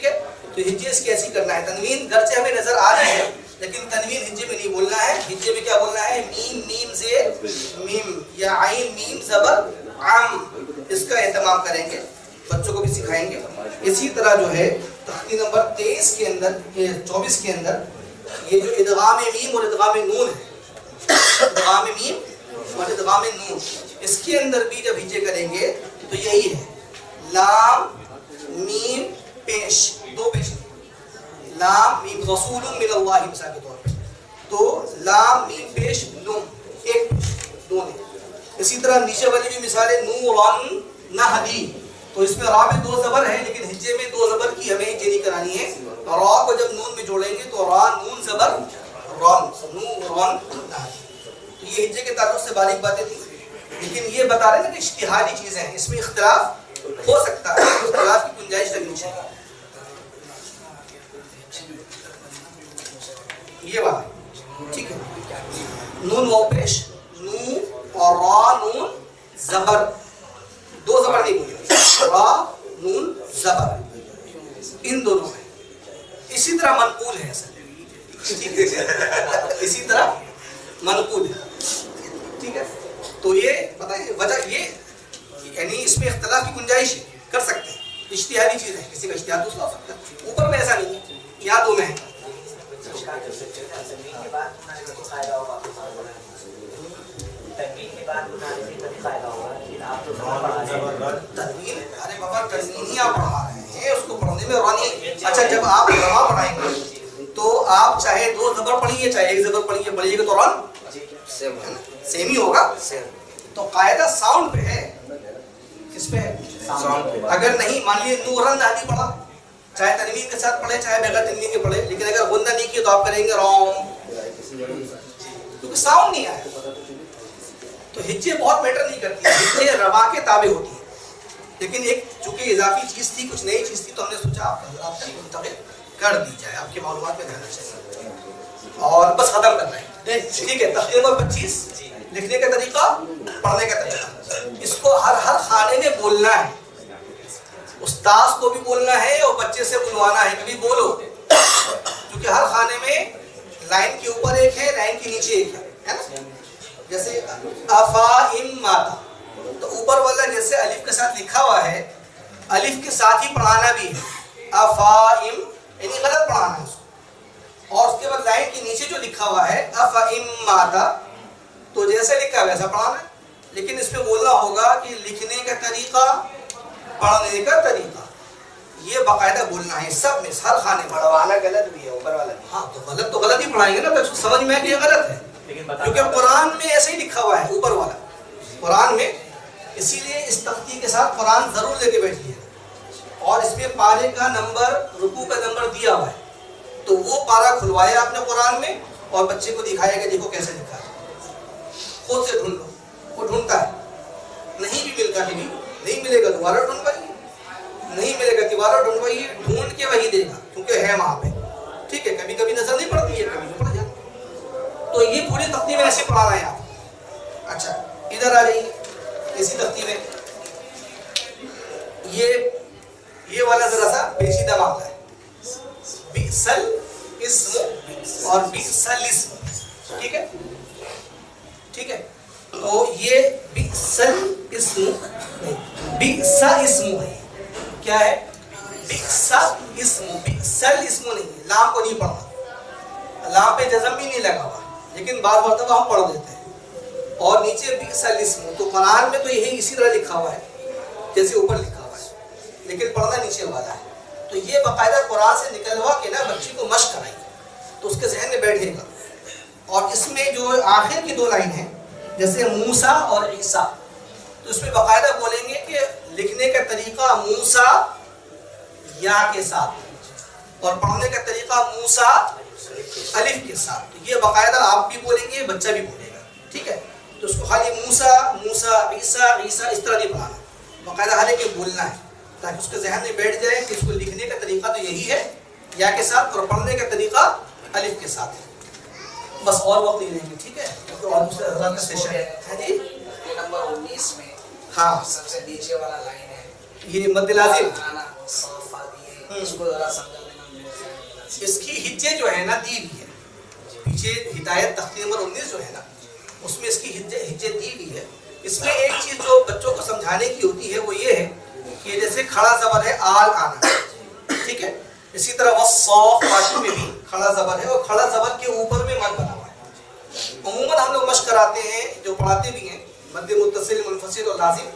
ٹھیک ہے. تو ہجے اس کی ایسی کرنا ہے. تنوین گرچہ ہمیں نظر آ رہی ہے لیکن تنوین ہجے میں نہیں بولنا ہے. ہجے میں کیا بولنا ہے؟ میم میم سے میم یا عین میم زبر عام. اس کا اہتمام کریں گے, بچوں کو بھی سکھائیں گے. اسی طرح جو ہے تختی نمبر 23 کے اندر 24 کے اندر یہ جو ادغام میم اور ادغام نون ہے, ادغام میم اور ادغام نون, اس کے اندر بھی جب ہجے کریں گے تو یہی ہے لام میم پیش, دو پیش, لام میم رسول من اللہ مثال کے طور پہ, تو لام میم پیش نون ایک پیش دو نے. اسی طرح نیچے والی بھی مثال ہے نورن نہدی, تو اس میں را میں دو زبر ہے لیکن ہجے میں دو زبر کی ہمیں ہجے نہیں کرانی ہے. را کو جب نون میں جوڑیں گے تو را نون زبر رون, نورن نہدی. تو یہ ہجے کے تعلق سے باریک باتیں تھیں, لیکن یہ بتا رہے ہیں کہ اجتہادی چیزیں ہیں, اس میں اختلاف ہو سکتا ہے, اختلاف کی گنجائش رکھنی چاہیے. یہ والا ٹھیک ہے. نون واو پیش, نو اور را نون زبر, دو زبر نہیں بولے, را نون زبر, ان دونوں ہیں. اسی طرح منقول ہے اسی طرح منقول ہے, ٹھیک ہے. تو یہ بتائیے وجہ یہ یعنی اس میں اختلاف کی گنجائش کر سکتے ہیں, اجتہادی چیز ہے, کسی کا اجتہاد دوسرا ہو سکتا ہے. اوپر میں ایسا نہیں ہے, یہاں دو میں ہے. تنوین, ارے بابا تنوین ہی آپ پڑھا رہے ہیں, اس کو پڑھنے میں رانی. اچھا جب آپ روا پڑھائیں گے تو آپ چاہے دو زبر پڑھیے چاہے ایک زبر پڑھیے گے تو رن سیم ہی ہوگا. تو قاعدہ ساؤنڈ پہ ہے, کس پہ ہے؟ اگر نہیں مان لیے نورن نہدی پڑھا, چاہے تنوین کے ساتھ پڑھے چاہے بغیر تنوین کے پڑھے, لیکن اگر غنہ نہیں کیا تو آپ کریں گے روم, کیونکہ ساؤنڈ نہیں آیا. تو ہجے بہت میٹر نہیں کرتی ہے, ہجے روا کے تابع ہوتی ہے. لیکن ایک چونکہ اضافی چیز تھی, کچھ نئی چیز تھی, تو ہم نے سوچا آپ حضرات تک منتقل کر دی جائے, آپ کی معلومات میں رہنا چاہیے. اور بس ختم کرنا ہے, ٹھیک ہے. تختی نمبر 25 لکھنے کا طریقہ, پڑھنے کا طریقہ, اس کو ہر خانے میں بولنا ہے. استاذ کو بھی بولنا ہے اور بچے سے بلوانا ہے کہ بھی بولو, کیونکہ ہر خانے میں لائن کے اوپر ایک ہے, لائن کے نیچے ایک ہے نا. جیسے افائم ماتا, تو اوپر والا جیسے الف کے ساتھ لکھا ہوا ہے, الف کے ساتھ ہی پڑھانا بھی ہے. افائم یعنی غلط پڑھانا ہے اس کو, اور اس کے بعد لائن کے نیچے جو لکھا ہوا ہے افائم ماتا, تو جیسے لکھا ہے ویسا پڑھانا ہے. لیکن اس میں بولنا ہوگا کہ لکھنے کا طریقہ, پڑھنے کا طریقہ, یہ باقاعدہ بولنا ہے سب میں, ہر خانے میں. پڑھوانا غلط بھی ہے, اوپر والا. ہاں تو غلط ہی پڑھائیں گے نا, تو اس کو سمجھ میں ہے کہ یہ غلط ہے, کیونکہ قرآن میں ایسے ہی لکھا ہوا ہے اوپر والا, قرآن میں. اسی لیے اس تختی کے ساتھ قرآن ضرور لے کے بیٹھیے, اور اس میں پارے کا نمبر, رکوع کا نمبر دیا ہوا ہے, تو وہ پارا کھلوایا آپ نے قرآن میں اور بچے کو دکھایا کہ دیکھو کیسے لکھا ہے, خود سے ڈھونڈ لو. وہ ڈھونڈتا ہے, نہیں بھی ملتا ہے, نہیں ملے گا دوبارہ ڈھونڈوائیے, نہیں ملے گا دوبارہ ڈھونڈوائیے, ڈھونڈ کے وہی دے گا کیونکہ ہے وہاں پہ, ٹھیک ہے. کبھی کبھی نظر نہیں پڑتی ہے, کبھی پڑ جاتی. تو یہ پوری تختی میں ایسے پڑھانا ہے آپ. اچھا ادھر آ جائیے, اسی تختی میں یہ والا ذرا سا پیچیدہ معاملہ ہے. بئسل اسم اور بئسل اسم, ٹھیک ہے, ٹھیک ہے. تو یہ بئسل اسم نہیں, بئسا اسم ہے. کیا ہے؟ بئسا اسم, بئسل اسم نہیں ہے. لام کو نہیں پڑھنا, لام پہ جزم بھی نہیں لگا ہوا, لیکن بعض مرتبہ ہم پڑھ دیتے ہیں. اور نیچے بئسل اسم, تو قرآن میں تو یہی اسی طرح لکھا ہوا ہے جیسے اوپر لکھا ہوا ہے, لیکن پڑھنا نیچے والا ہے. تو یہ باقاعدہ قرآن سے نکلوا کے نا بچی کو مشق کرائیے, تو اس کے ذہن میں بیٹھے گا. اور اس میں جو آخر کی دو لائن ہیں جیسے موسیٰ اور عیسیٰ, تو اس میں باقاعدہ بولیں گے کہ لکھنے کا طریقہ موسیٰ یا کے ساتھ اور پڑھنے کا طریقہ موسیٰ الف کے ساتھ. تو یہ باقاعدہ آپ بھی بولیں گے, بچہ بھی بولے گا, ٹھیک ہے. تو اس کو خالی موسیٰ موسیٰ عیسیٰ عیسیٰ اس طرح نہیں پڑھانا, باقاعدہ حالانکہ بولنا ہے تاکہ اس کے ذہن میں بیٹھ جائے کہ اس کو لکھنے کا طریقہ تو یہی ہے یا کے ساتھ, اور پڑھنے کا طریقہ الف کے ساتھ ہے. بس اور وقت نہیں لیں گے, ٹھیک ہے. اور دوسرے حضرات کا سیشن ہے جی. نمبر 19 میں ہاں سب سے نیچے والا لائن ہے, یہ مد لازم, کھانا صافات, یہ اس کو ذرا سمجھا دینا. اس کی ہجے جو ہے نا دی ہوئی ہے پیچھے ہدایت تختی نمبر 19 جو ہے نا اس میں اس کی ہجے دی ہوئی ہے. اس میں ایک چیز جو بچوں کو سمجھانے کی ہوتی ہے وہ یہ ہے کہ جیسے کھڑا زبر ہے آل آنا, ٹھیک ہے, اسی طرح والصاف فاتی میں بھی کھڑا زبر ہے اور کھڑا زبر کے اوپر میں مد بنا ہوا ہے. عموماً ہم لوگ مشق کراتے ہیں جو پڑھاتے بھی ہیں مد متصل منفصل اور لازم,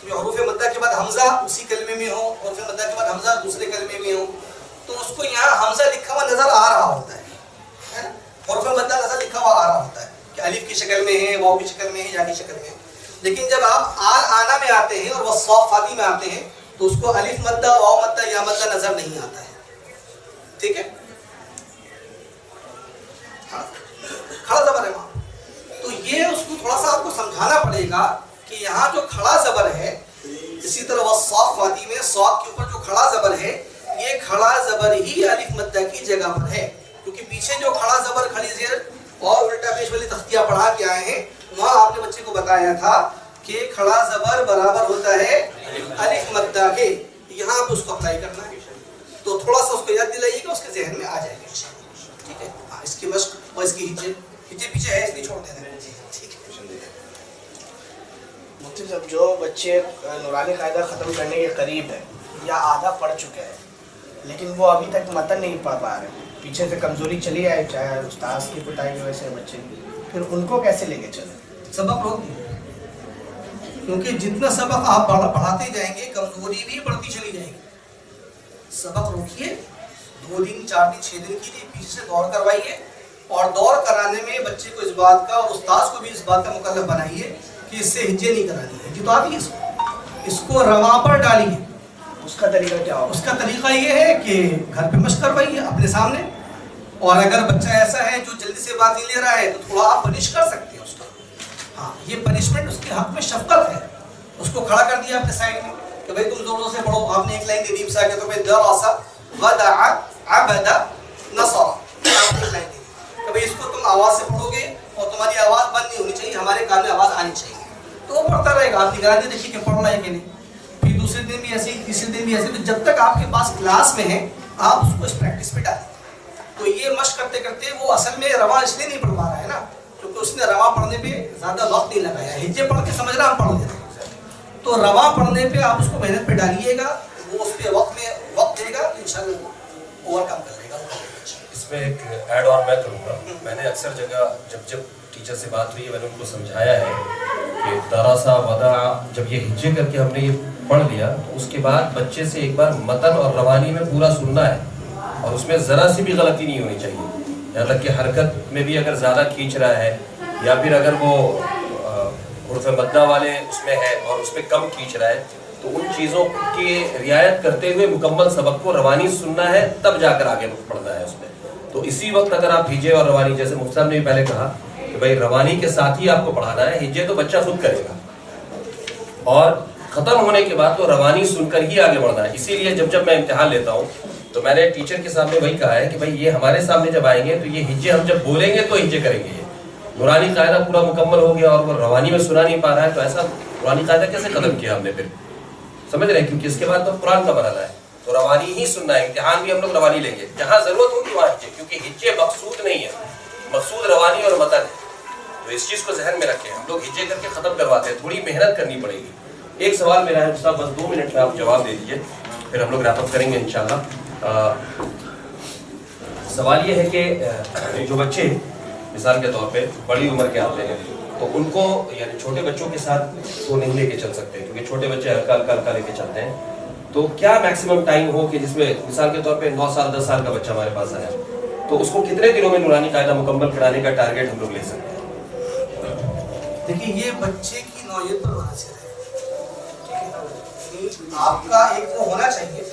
جو حروف مدہ کے بعد حمزہ اسی کلمے میں ہو, حروف مدہ کے بعد حمزہ دوسرے کلمے میں ہو, تو اس کو یہاں حمزہ لکھا ہوا نظر آ رہا ہوتا ہے, حروف مدہ نظر لکھا ہوا آ رہا ہوتا ہے کہ الف کی شکل میں ہے, واو کی شکل میں ہے, یا کی شکل میں ہے. لیکن جب آپ آل آنا میں آتے ہیں اور والصاف فاتی میں آتے ہیں تو اس کو الف مدہ, واو مدہ, یا مدہ نظر نہیں آتا ہے, ٹھیک ہے. کھڑا زبر ہے وہاں, تو یہ اس کو تھوڑا سا آپ کو سمجھانا پڑے گا کہ یہاں جو کھڑا زبر ہے, اسی طرح والصاف فاتی میں صاد کے اوپر جو کھڑا زبر ہے یہ کھڑا زبر ہی الف مدہ کی جگہ پر ہے, کیونکہ پیچھے جو کھڑا زبر کھڑی زیر اور الٹا پیش والی تختیاں پڑھا کے آئے ہیں وہاں آپ نے بچے کو بتایا تھا کہ کھڑا زبر برابر ہوتا ہے الف مدہ کے. یہاں آپ اس کو اپلائی کرنا ہے, تو تھوڑا سا اس کو یاد دلائیے گا, اس کے ذہن میں آ جائے گا, ٹھیک ہے. اس کی مشق اور اس کی ہجے پیچھے ہے, اس لیے چھوڑ دینا ہے, ٹھیک ہے. مفتی صاحب جو بچے نورانی قاعدہ ختم کرنے کے قریب ہے یا آدھا پڑھ چکے ہیں لیکن وہ ابھی تک متن نہیں پڑھ پا رہے, پیچھے سے کمزوری چلی آئے چاہے استاذ کی پٹائی کی وجہ سے بچے, پھر ان کو کیسے لے کے چلیں؟ سبق روک دیں, کیونکہ جتنا سبق آپ پڑھاتے جائیں گے کمزوری بھی بڑھتی چلی جائے گی. سبق روکیے, 2 دن 4 دن 6 دن کے لیے پیچھے سے دور کروائیے, اور دور کرانے میں بچے کو اس بات کا اور استاذ کو بھی اس بات کا مکلف بنائیے کہ اس سے ہجے نہیں کرانی ہے. ہجے تو آتی ہے اس کو رواں پر ڈالیے. اس کا طریقہ کیا ہوگا؟ اس کا طریقہ یہ ہے کہ گھر پہ مشق کروائیے اپنے سامنے, اور اگر بچہ ایسا ہے جو جلدی سے بات نہیں لے رہا ہے تو تھوڑا آپ پنش کر سکتے ہیں اس کو. ہاں, یہ پنشمنٹ اس کے حق میں شفقت ہے. اس کو کھڑا کر دیا اپنے سائڈ میں کہ بھائی تم زور سے پڑھو, آپ نے ایک لائن دی مثال کے طور پہ دراسا ودع عبد نصر, آپ نے ایک لائن دی کہ بھائی اس کو تم آواز سے پڑھو گے اور تمہاری آواز بند نہیں ہونی چاہیے, ہمارے کان میں آواز آنی چاہیے. تو وہ پڑھتا رہے گا, آپ نگرانی دیکھیے کہ پڑھ رہا ہے کہ نہیں. پھر دوسرے دن بھی ایسے, تیسرے دن بھی ایسے, تو جب تک آپ کے پاس کلاس میں ہے آپ اس کو اس پریکٹس پہ ڈالیں. تو یہ مشق کرتے کرتے وہ اصل میں رواں اس لیے نہیں پڑھ پا رہا ہے نا کیونکہ اس نے رواں پڑھنے پہ زیادہ وقت نہیں لگایا. ہجے پڑھ کے سمجھ رہا ہم پڑھ لیتے, تو رواں پڑھنے پہ آپ اس کو محنت پہ ڈالیے گا, وہ اس پہ وقت دے گا, انشاءاللہ وہ اوور کم کر لے گا. اس میں ایک ایڈ آن میں کروں گا. میں نے اکثر جگہ جب ٹیچر سے بات ہوئی ہے میں نے ان کو سمجھایا ہے کہ دراسا ودا جب یہ ہجے کر کے ہم نے یہ پڑھ لیا تو اس کے بعد بچے سے ایک بار متن اور روانی میں پورا سننا ہے, اور اس میں ذرا سی بھی غلطی نہیں ہونی چاہیے. یہاں تک کہ حرکت میں بھی اگر زیادہ کھینچ رہا ہے یا پھر اگر وہ حروف مدہ والے اس میں ہے اور اس میں کم کھینچ رہا ہے تو ان چیزوں کی رعایت کرتے ہوئے مکمل سبق کو روانی سننا ہے, تب جا کر آگے پڑھنا ہے اس میں. تو اسی وقت اگر آپ ہجے اور روانی, جیسے مفتی صاحب نے بھی پہلے کہا کہ بھائی روانی کے ساتھ ہی آپ کو پڑھانا ہے, ہجے تو بچہ خود کرے گا, اور ختم ہونے کے بعد تو روانی سن کر ہی آگے بڑھنا ہے. اسی لیے جب میں امتحان لیتا ہوں تو میں نے ٹیچر کے سامنے وہی کہا ہے کہ بھائی یہ ہمارے سامنے جب آئیں گے تو یہ ہجے ہم جب بولیں گے تو ہجے کریں گے. یہ نورانی قاعدہ پورا مکمل ہو گیا اور وہ روانی میں سنا نہیں پا رہا ہے, تو ایسا نورانی قاعدہ کیسے ختم کیا ہم نے پھر, سمجھ رہے ہیں, کیونکہ اس کے بعد تو قرآن کا مرحلہ ہے, تو روانی ہی سننا ہے. امتحان بھی ہم لوگ روانی لیں گے, جہاں ضرورت ہوگی وہاں ہجے, کیونکہ ہجے مقصود نہیں ہے, مقصود روانی اور متن ہے. تو اس چیز کو ذہن میں رکھیں, ہم لوگ ہجے کر کے ختم کرواتے ہیں, تھوڑی محنت کرنی پڑے گی. ایک سوال میرا ہے صاحب, بس 2 منٹ میں آپ جواب دے دیجیے, پھر ہم لوگ ریپ اپ کریں گے انشاءاللہ. سوال یہ ہے کہ جو بچے مثال کے طور پہ بڑی عمر کے آتے ہیں تو ان کو یعنی چھوٹے بچوں کے ساتھ وہ نہیں لے کے چل سکتے, کیونکہ چھوٹے بچے ہلکا لے کے چلتے ہیں. تو کیا میکسیمم ٹائم ہو کہ جس میں مثال کے طور پہ 9 سال 10 سال کا بچہ ہمارے پاس آیا تو اس کو کتنے دنوں میں نورانی قاعدہ مکمل کرانے کا ٹارگیٹ ہم لوگ لے سکتے ہیں؟ دیکھیے یہ بچے کی نوعیت پر منحصر ہے. آپ کا ایک وہ ہونا چاہیے,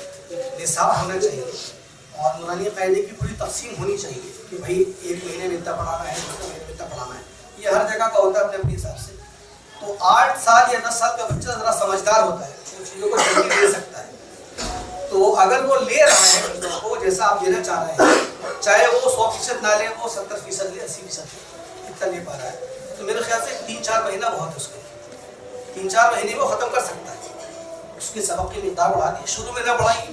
نصاب ہونا چاہیے, اور نورانی قاعدے کی پوری تقسیم ہونی چاہیے کہ بھائی 1 مہینے میں اتنا پڑھانا ہے, 2 مہینے میں اتنا پڑھانا ہے. یہ ہر جگہ کا ہوتا ہے اپنے اپنے حساب سے. تو 8 سال یا 10 سال کا بچہ ذرا سمجھدار ہوتا ہے, ان چیزوں کو جلدی لے سکتا ہے. تو اگر وہ لے رہا ہے چیزوں کو جیسا آپ لینا چاہ رہے ہیں, چاہے وہ 100% نہ لے, وہ 70% لے, 80% اتنا لے پا رہا ہے, تو میرے خیال سے 3-4 مہینہ بہت ہے اس کو. 3-4 مہینے وہ ختم کر سکتا ہے. اس کے سبق کی مقدار بڑھا دی, شروع میں نہ بڑھائیے,